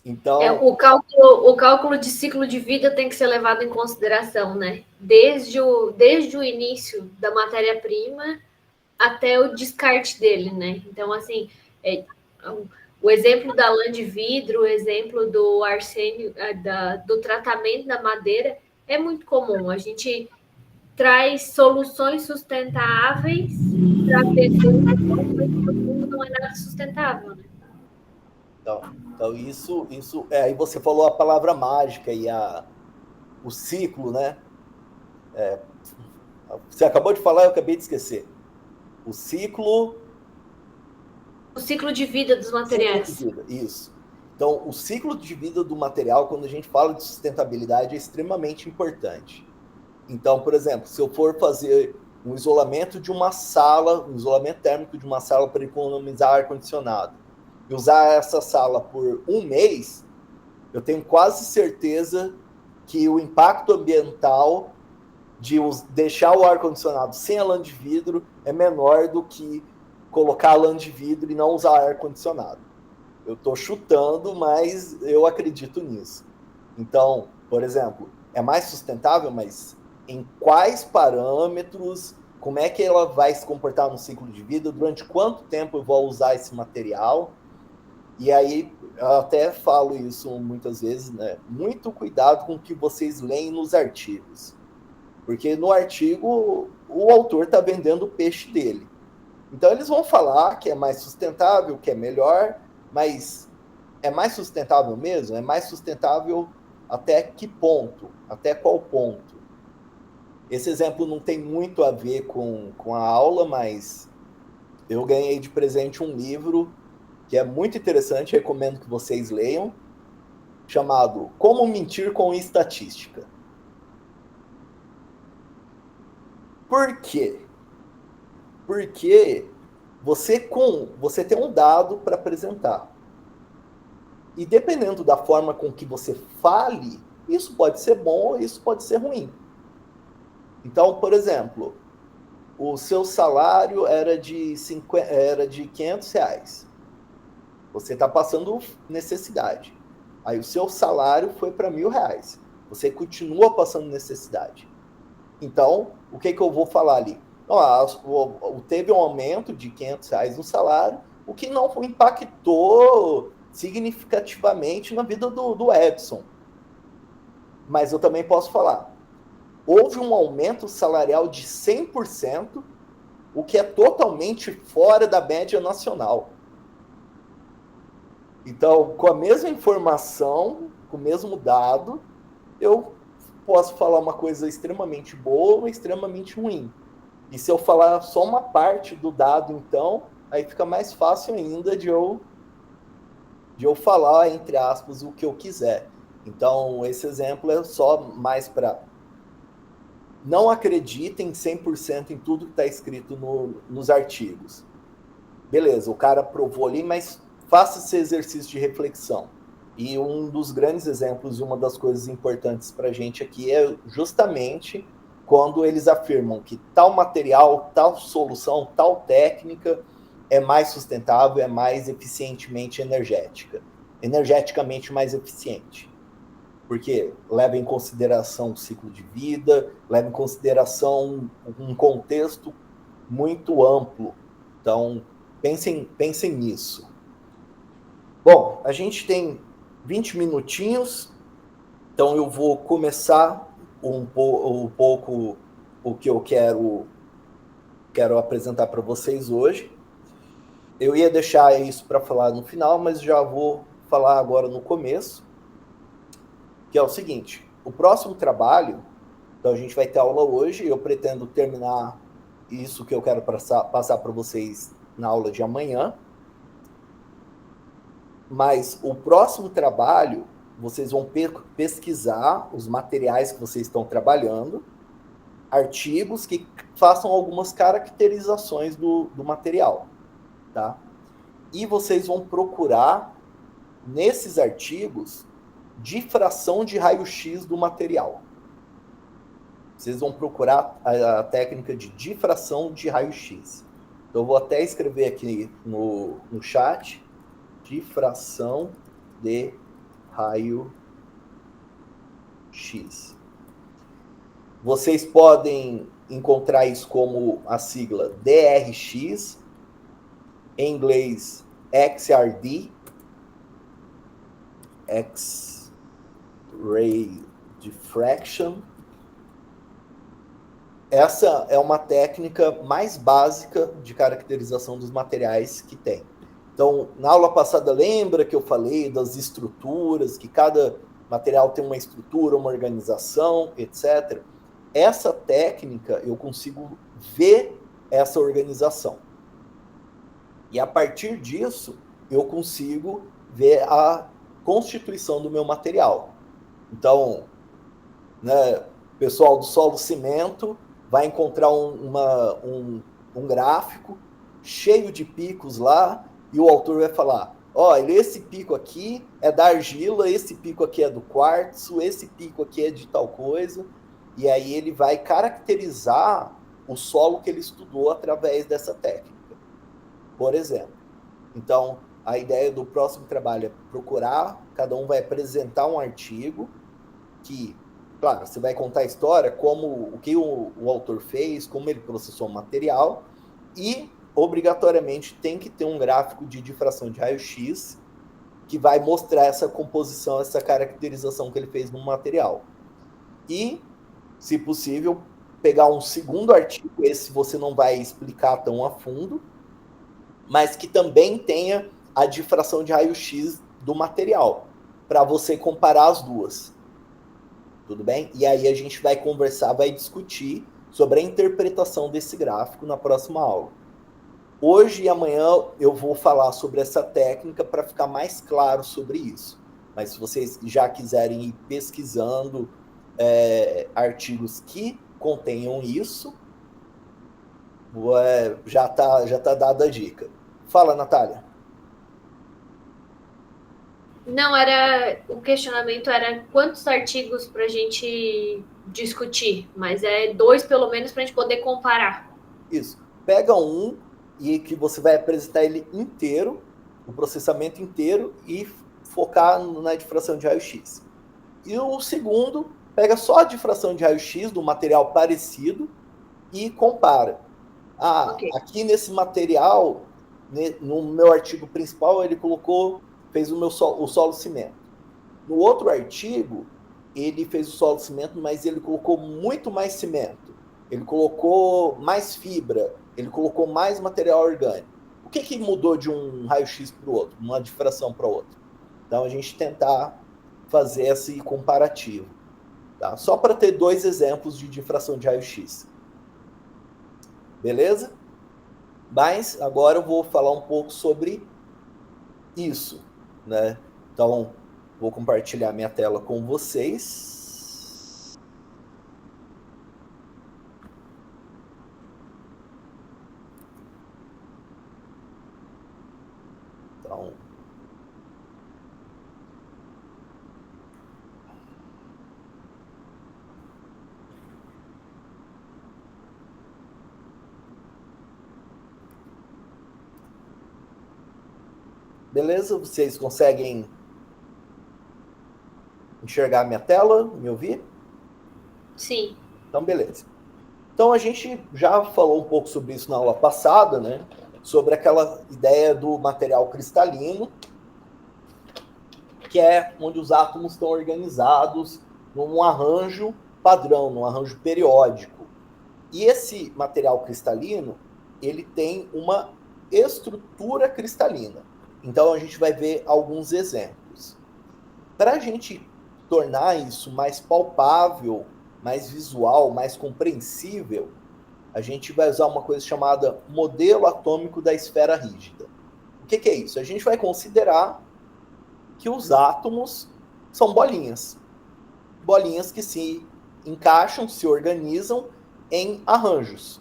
Então, o cálculo de ciclo de vida tem que ser levado em consideração, né? Desde o início da matéria-prima até o descarte dele, né? Então, assim, o exemplo da lã de vidro, o exemplo do arsênio, do tratamento da madeira, é muito comum. A gente traz soluções sustentáveis para pessoas, mas no fundo não é nada sustentável, né? Então isso aí você falou a palavra mágica e o ciclo, né? Você acabou de falar, eu acabei de esquecer. O ciclo de vida dos materiais. Ciclo de vida, isso. Então, o ciclo de vida do material, quando a gente fala de sustentabilidade, é extremamente importante. Então, por exemplo, se eu for fazer um isolamento de uma sala, um isolamento térmico de uma sala para economizar ar-condicionado, e usar essa sala por um mês, eu tenho quase certeza que o impacto ambiental de deixar o ar-condicionado sem a lã de vidro é menor do que colocar a lã de vidro e não usar ar-condicionado. Eu estou chutando, mas eu acredito nisso. Então, por exemplo, é mais sustentável, mas em quais parâmetros, como é que ela vai se comportar no ciclo de vida, durante quanto tempo eu vou usar esse material? E aí, eu até falo isso muitas vezes, né? Muito cuidado com o que vocês leem nos artigos. Porque no artigo, o autor está vendendo o peixe dele. Então, eles vão falar que é mais sustentável, que é melhor, mas é mais sustentável mesmo? É mais sustentável até que ponto? Até qual ponto? Esse exemplo não tem muito a ver com a aula, mas eu ganhei de presente um livro que é muito interessante, recomendo que vocês leiam, chamado Como Mentir com Estatística. Por quê? Porque você tem um dado para apresentar. E dependendo da forma com que você fale, isso pode ser bom ou isso pode ser ruim. Então, por exemplo, o seu salário era de R$500. Você está passando necessidade. Aí o seu salário foi para R$1.000. Você continua passando necessidade. Então, o que eu vou falar ali? Teve um aumento de R$500 no salário, o que não impactou significativamente na vida do Edson. Mas eu também posso falar, houve um aumento salarial de 100%, o que é totalmente fora da média nacional. Então, com a mesma informação, com o mesmo dado, eu posso falar uma coisa extremamente boa ou extremamente ruim. E se eu falar só uma parte do dado, então, aí fica mais fácil ainda de eu falar, entre aspas, o que eu quiser. Então, esse exemplo é só mais para... Não acreditem 100% em tudo que está escrito nos artigos. Beleza, o cara provou ali, mas faça esse exercício de reflexão. E um dos grandes exemplos, uma das coisas importantes para a gente aqui é justamente quando eles afirmam que tal material, tal solução, tal técnica é mais sustentável, é mais eficientemente energeticamente mais eficiente. Porque leva em consideração o ciclo de vida, leva em consideração um contexto muito amplo. Então, pensem nisso. Bom, a gente tem 20 minutinhos, então eu vou começar um pouco o que eu quero apresentar para vocês hoje. Eu ia deixar isso para falar no final, mas já vou falar agora no começo, que é o seguinte: o próximo trabalho, então a gente vai ter aula hoje, eu pretendo terminar isso que eu quero passar para vocês na aula de amanhã, mas o próximo trabalho, vocês vão pesquisar os materiais que vocês estão trabalhando, artigos que façam algumas caracterizações do material, tá? E vocês vão procurar nesses artigos, difração de raio-x do material. Vocês vão procurar a técnica de difração de raio-x. Então, eu vou até escrever aqui no chat, difração de raio-x. Vocês podem encontrar isso como a sigla DRX, em inglês XRD, X-ray diffraction. Essa é uma técnica mais básica de caracterização dos materiais que tem. Então, na aula passada, lembra que eu falei das estruturas, que cada material tem uma estrutura, uma organização, etc. Essa técnica, eu consigo ver essa organização. E a partir disso, eu consigo ver a constituição do meu material. Então, né, o pessoal do solo cimento vai encontrar um gráfico cheio de picos lá, e o autor vai falar, olha, esse pico aqui é da argila, esse pico aqui é do quartzo, esse pico aqui é de tal coisa, e aí ele vai caracterizar o solo que ele estudou através dessa técnica, por exemplo. Então, a ideia do próximo trabalho é procurar, cada um vai apresentar um artigo que, claro, você vai contar a história, o que o autor fez, como ele processou o material, e, obrigatoriamente, tem que ter um gráfico de difração de raio-x que vai mostrar essa composição, essa caracterização que ele fez no material. E, se possível, pegar um segundo artigo, esse você não vai explicar tão a fundo, mas que também tenha a difração de raio-x do material, para você comparar as duas. Tudo bem? E aí a gente vai conversar, vai discutir sobre a interpretação desse gráfico na próxima aula. Hoje e amanhã eu vou falar sobre essa técnica para ficar mais claro sobre isso. Mas se vocês já quiserem ir pesquisando artigos que contenham isso, já tá dada a dica. Fala, Natália. Não, o questionamento era quantos artigos para a gente discutir, mas 2 pelo menos para a gente poder comparar. Isso. Pega um e que você vai apresentar ele inteiro, o processamento inteiro, e focar na difração de raio-x. E o segundo, pega só a difração de raio-x do material parecido e compara. Okay. Aqui nesse material, no meu artigo principal, ele fez o solo cimento. No outro artigo, ele fez o solo cimento, mas ele colocou muito mais cimento. Ele colocou mais fibra, ele colocou mais material orgânico. O que mudou de um raio-x para o outro, uma difração para o outro? Então, a gente tentar fazer esse comparativo. Tá? Só para ter 2 exemplos de difração de raio-x. Beleza? Mas agora eu vou falar um pouco sobre isso, né? Então, vou compartilhar minha tela com vocês. Então, beleza? Vocês conseguem enxergar a minha tela, me ouvir? Sim. Então, beleza. Então, a gente já falou um pouco sobre isso na aula passada, né? Sobre aquela ideia do material cristalino, que é onde os átomos estão organizados num arranjo padrão, num arranjo periódico. E esse material cristalino, ele tem uma estrutura cristalina. Então, a gente vai ver alguns exemplos. Para a gente tornar isso mais palpável, mais visual, mais compreensível, a gente vai usar uma coisa chamada modelo atômico da esfera rígida. O que é isso? A gente vai considerar que os átomos são bolinhas. Bolinhas que se encaixam, se organizam em arranjos,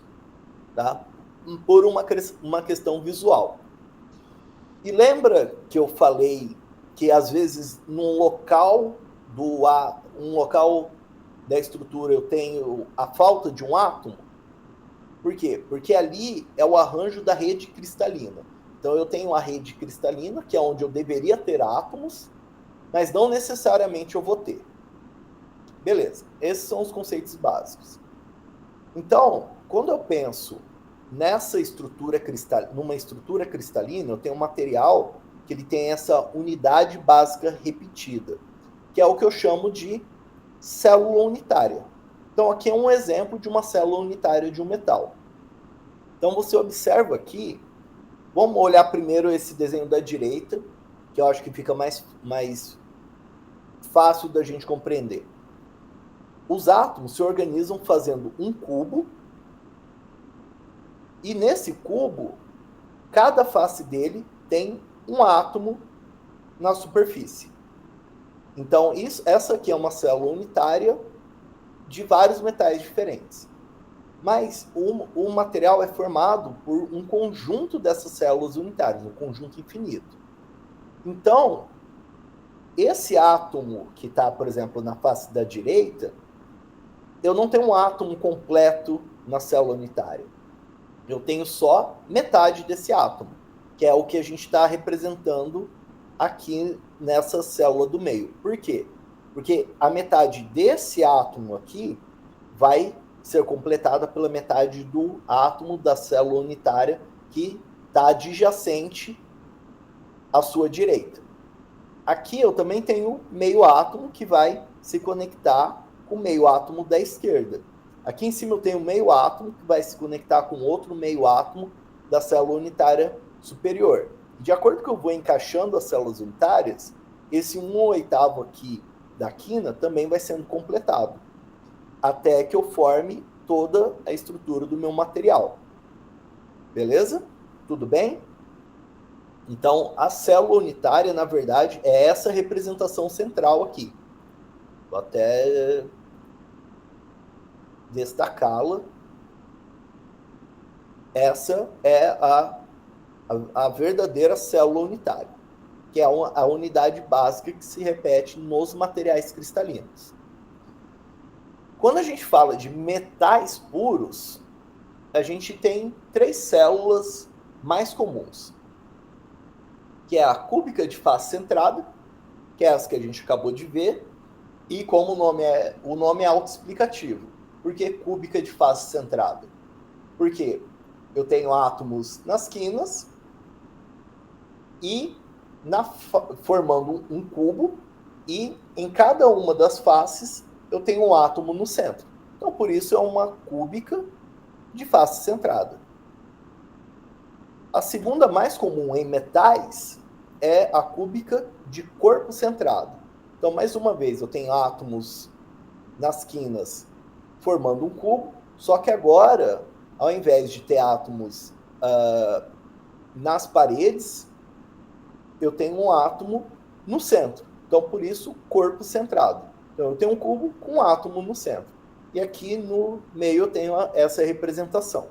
tá? Por uma questão visual. E lembra que eu falei que às vezes um local da estrutura eu tenho a falta de um átomo. Por quê? Porque ali é o arranjo da rede cristalina. Então eu tenho a rede cristalina, que é onde eu deveria ter átomos, mas não necessariamente eu vou ter. Beleza, esses são os conceitos básicos. Então, quando eu penso numa estrutura cristalina, eu tenho um material que ele tem essa unidade básica repetida, que é o que eu chamo de célula unitária. Então, aqui é um exemplo de uma célula unitária de um metal. Então, você observa aqui, vamos olhar primeiro esse desenho da direita, que eu acho que fica mais fácil da gente compreender. Os átomos se organizam fazendo um cubo, e nesse cubo, cada face dele tem um átomo na superfície. Então, essa aqui é uma célula unitária de vários metais diferentes. Mas o material é formado por um conjunto dessas células unitárias, um conjunto infinito. Então, esse átomo que está, por exemplo, na face da direita, eu não tenho um átomo completo na célula unitária. Eu tenho só metade desse átomo, que é o que a gente está representando aqui nessa célula do meio. Por quê? Porque a metade desse átomo aqui vai ser completada pela metade do átomo da célula unitária que está adjacente à sua direita. Aqui eu também tenho meio átomo que vai se conectar com o meio átomo da esquerda. Aqui em cima eu tenho meio átomo que vai se conectar com outro meio átomo da célula unitária superior. De acordo com que eu vou encaixando as células unitárias, esse 1/8 aqui da quina também vai sendo completado, até que eu forme toda a estrutura do meu material. Beleza? Tudo bem? Então, a célula unitária, na verdade, é essa representação central aqui. Vou até destacá-la. Essa é a verdadeira célula unitária, que é a unidade básica que se repete nos materiais cristalinos. Quando a gente fala de metais puros, a gente tem 3 células mais comuns, que é a cúbica de face centrada, que é essa que a gente acabou de ver, e como o nome é autoexplicativo. Por que cúbica de face centrada? Porque eu tenho átomos nas quinas e formando um cubo, e em cada uma das faces eu tenho um átomo no centro. Então, por isso é uma cúbica de face centrada. A segunda mais comum em metais é a cúbica de corpo centrado. Então, mais uma vez, eu tenho átomos nas quinas formando um cubo, só que agora, ao invés de ter átomos nas paredes, eu tenho um átomo no centro. Então, por isso, corpo centrado. Então, eu tenho um cubo com um átomo no centro. E aqui no meio eu tenho essa representação.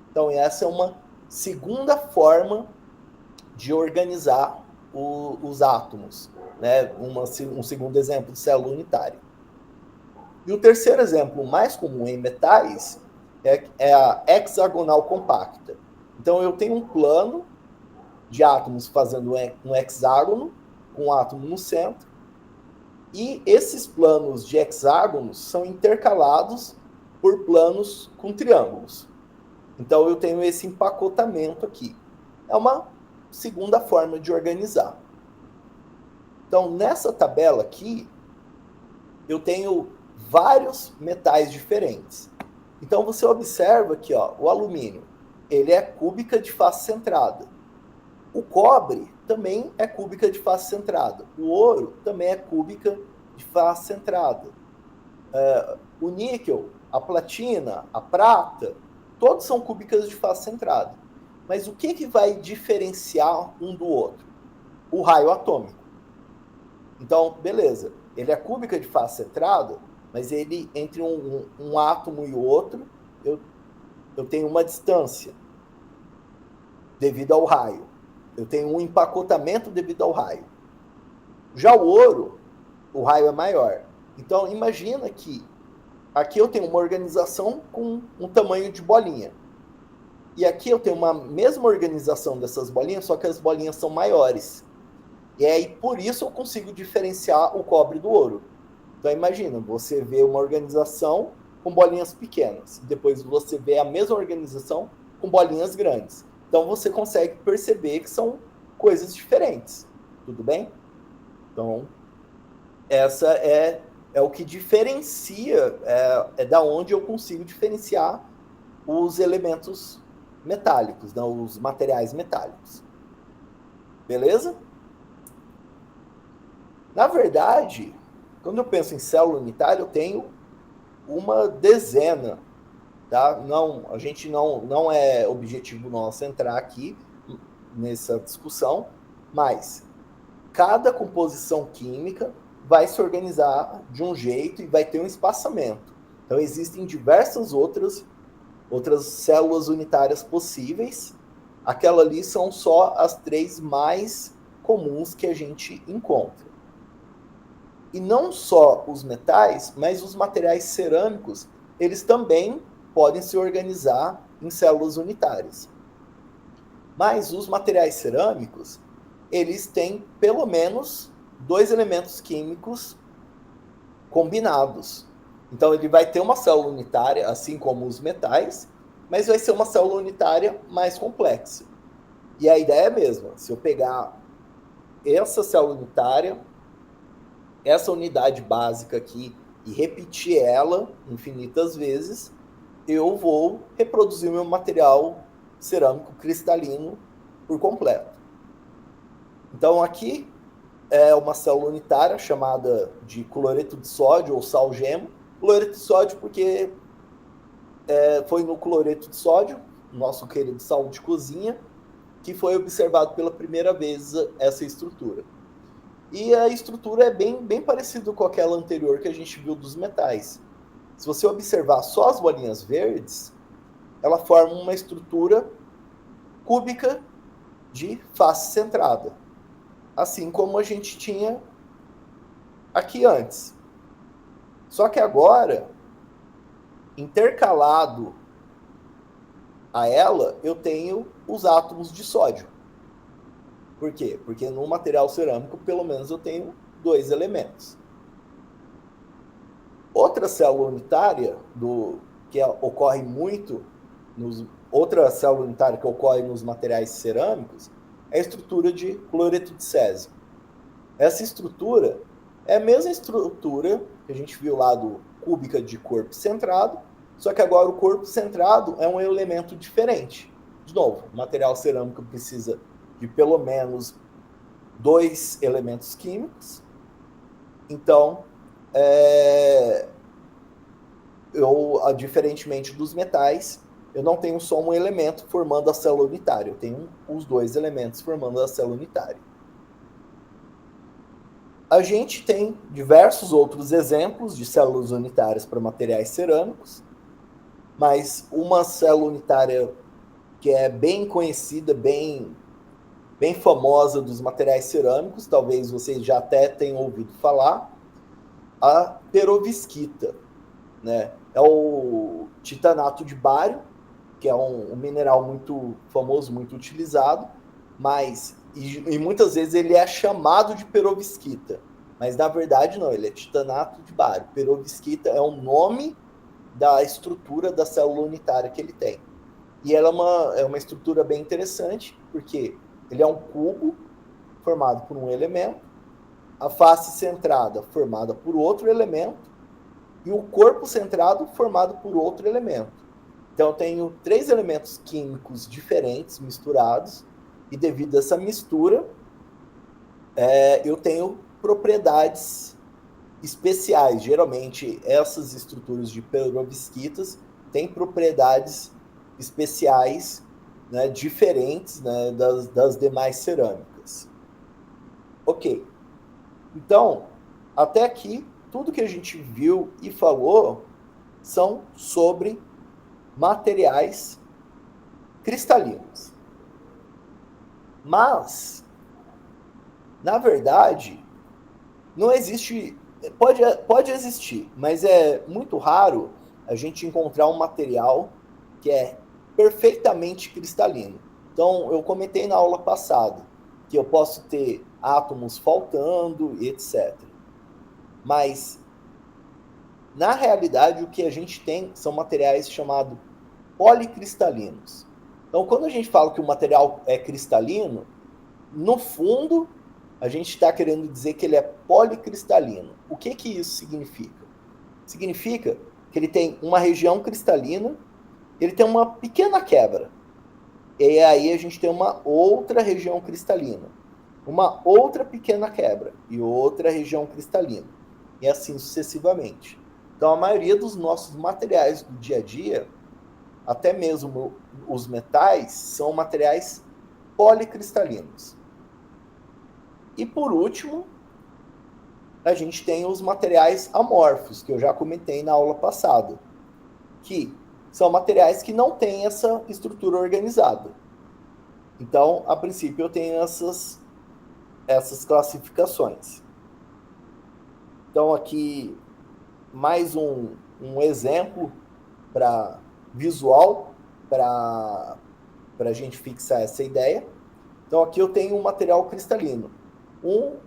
Então, essa é uma segunda forma de organizar os átomos, né? Um segundo exemplo de célula unitária. E o terceiro exemplo mais comum em metais é a hexagonal compacta. Então, eu tenho um plano de átomos fazendo um hexágono, com um átomo no centro, e esses planos de hexágonos são intercalados por planos com triângulos. Então, eu tenho esse empacotamento aqui. É uma segunda forma de organizar. Então, nessa tabela aqui, eu tenho vários metais diferentes. Então, você observa aqui, ó, o alumínio, ele é cúbica de face centrada. O cobre também é cúbica de face centrada. O ouro também é cúbica de face centrada. O níquel, a platina, a prata, todos são cúbicas de face centrada. Mas o que vai diferenciar um do outro? O raio atômico. Então, beleza, ele é cúbica de face centrada, mas ele, entre um átomo e o outro, eu tenho uma distância devido ao raio. Eu tenho um empacotamento devido ao raio. Já o ouro, o raio é maior. Então, imagina que aqui eu tenho uma organização com um tamanho de bolinha. E aqui eu tenho uma mesma organização dessas bolinhas, só que as bolinhas são maiores. E aí, por isso, eu consigo diferenciar o cobre do ouro. Então, imagina, você vê uma organização com bolinhas pequenas. Depois você vê a mesma organização com bolinhas grandes. Então, você consegue perceber que são coisas diferentes. Tudo bem? Então, essa é o que diferencia, é da onde eu consigo diferenciar os elementos metálicos, não, os materiais metálicos. Beleza? Na verdade, quando eu penso em célula unitária, eu tenho uma dezena, tá? Não, a gente não é objetivo nosso entrar aqui nessa discussão, mas cada composição química vai se organizar de um jeito e vai ter um espaçamento. Então, existem diversas outras células unitárias possíveis. Aquela ali são só as 3 mais comuns que a gente encontra. E não só os metais, mas os materiais cerâmicos, eles também podem se organizar em células unitárias. Mas os materiais cerâmicos, eles têm pelo menos 2 elementos químicos combinados. Então, ele vai ter uma célula unitária, assim como os metais, mas vai ser uma célula unitária mais complexa. E a ideia é a mesma. Se eu pegar essa célula unitária, essa unidade básica aqui, e repetir ela infinitas vezes, eu vou reproduzir o meu material cerâmico cristalino por completo. Então, aqui é uma célula unitária chamada de cloreto de sódio ou sal gema. Cloreto de sódio porque foi no cloreto de sódio, nosso querido sal de cozinha, que foi observado pela primeira vez essa estrutura. E a estrutura é bem parecida com aquela anterior que a gente viu dos metais. Se você observar só as bolinhas verdes, ela forma uma estrutura cúbica de face centrada, assim como a gente tinha aqui antes. Só que agora, intercalado a ela, eu tenho os átomos de sódio. Por quê? Porque no material cerâmico, pelo menos, eu tenho 2 elementos. Outra célula unitária que ocorre muito, outra célula unitária que ocorre nos materiais cerâmicos, é a estrutura de cloreto de césio. Essa estrutura é a mesma estrutura que a gente viu lá do cúbica de corpo centrado, só que agora o corpo centrado é um elemento diferente. De novo, o material cerâmico precisa de pelo menos 2 elementos químicos. Então, diferentemente dos metais, eu não tenho só um elemento formando a célula unitária, eu tenho os 2 elementos formando a célula unitária. A gente tem diversos outros exemplos de células unitárias para materiais cerâmicos, mas uma célula unitária que é bem conhecida, bem famosa dos materiais cerâmicos, talvez vocês já até tenham ouvido falar, a perovskita, né? É o titanato de bário, que é um mineral muito famoso, muito utilizado, mas e muitas vezes ele é chamado de perovskita, mas na verdade não, ele é titanato de bário. Perovskita é o nome da estrutura da célula unitária que ele tem. E ela é uma estrutura bem interessante, porque ele é um cubo formado por um elemento, a face centrada formada por outro elemento, e o corpo centrado formado por outro elemento. Então, eu tenho 3 elementos químicos diferentes, misturados, e devido a essa mistura, eu tenho propriedades especiais. Geralmente, essas estruturas de perovskitas têm propriedades especiais, né, diferentes, né, das demais cerâmicas. Ok. Então, até aqui, tudo que a gente viu e falou são sobre materiais cristalinos. Mas, na verdade, Não existe, pode existir, mas é muito raro a gente encontrar um material que é perfeitamente cristalino. Então, eu comentei na aula passada que eu posso ter átomos faltando e etc. Mas, na realidade, o que a gente tem são materiais chamados policristalinos. Então, quando a gente fala que o material é cristalino, no fundo, a gente está querendo dizer que ele é policristalino. O que isso significa? Significa que ele tem uma região cristalina, ele tem uma pequena quebra. E aí a gente tem uma outra região cristalina, uma outra pequena quebra e outra região cristalina. E assim sucessivamente. Então, a maioria dos nossos materiais do dia a dia, até mesmo os metais, são materiais policristalinos. E, por último, a gente tem os materiais amorfos, que eu já comentei na aula passada, que são materiais que não têm essa estrutura organizada. Então, a princípio, eu tenho essas classificações. Então, aqui, mais um exemplo visual para a gente fixar essa ideia. Então, aqui eu tenho um material cristalino, um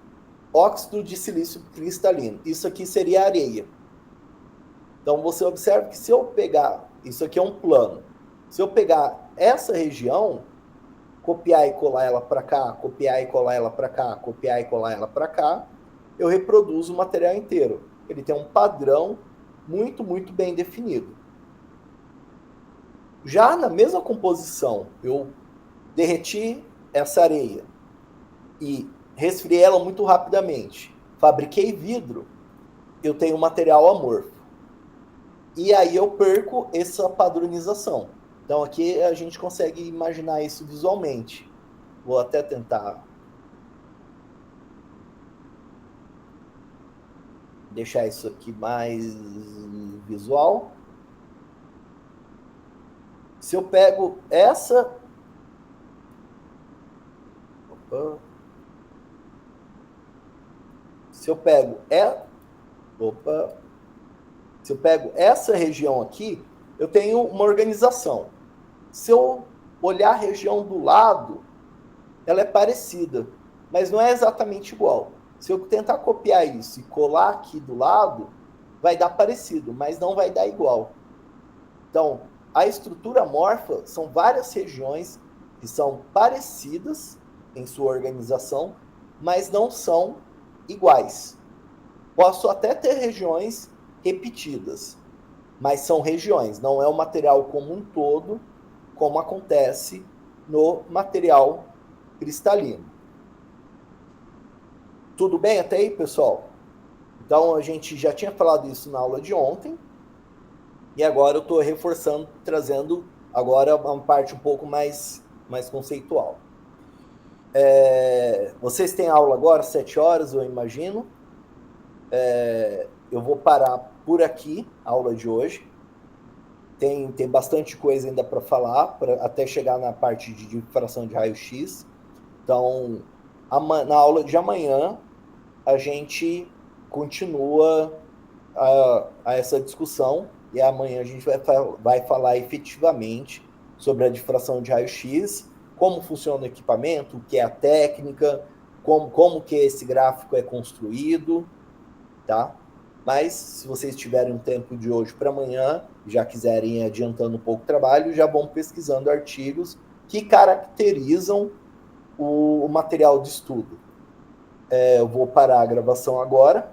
óxido de silício cristalino. Isso aqui seria areia. Então, você observa que se eu pegar, isso aqui é um plano, se eu pegar essa região, copiar e colar ela para cá, copiar e colar ela para cá, copiar e colar ela para cá, eu reproduzo o material inteiro. Ele tem um padrão muito, muito bem definido. Já na mesma composição, eu derreti essa areia e resfriei ela muito rapidamente. Fabriquei vidro, eu tenho um material amorfo. E aí eu perco essa padronização. Então aqui a gente consegue imaginar isso visualmente. Vou até tentar deixar isso aqui mais visual. Se eu pego essa... Se eu pego essa região aqui, eu tenho uma organização. Se eu olhar a região do lado, ela é parecida, mas não é exatamente igual. Se eu tentar copiar isso e colar aqui do lado, vai dar parecido, mas não vai dar igual. Então, a estrutura amorfa são várias regiões que são parecidas em sua organização, mas não são iguais. Posso até ter regiões repetidas, mas são regiões, não é o material como um todo, como acontece no material cristalino. Tudo bem até aí, pessoal? Então, a gente já tinha falado isso na aula de ontem, e agora eu estou reforçando, trazendo agora uma parte um pouco mais conceitual. Vocês têm aula agora, 7 horas, eu imagino. Eu vou parar por aqui, a aula de hoje. Tem bastante coisa ainda para falar, até chegar na parte de difração de raio-x. Então, na aula de amanhã, a gente continua a essa discussão, e amanhã a gente vai falar efetivamente sobre a difração de raio-x, como funciona o equipamento, o que é a técnica, como que esse gráfico é construído, tá? Mas, se vocês tiverem um tempo de hoje para amanhã, já quiserem ir adiantando um pouco o trabalho, já vão pesquisando artigos que caracterizam o material de estudo. Eu vou parar a gravação agora.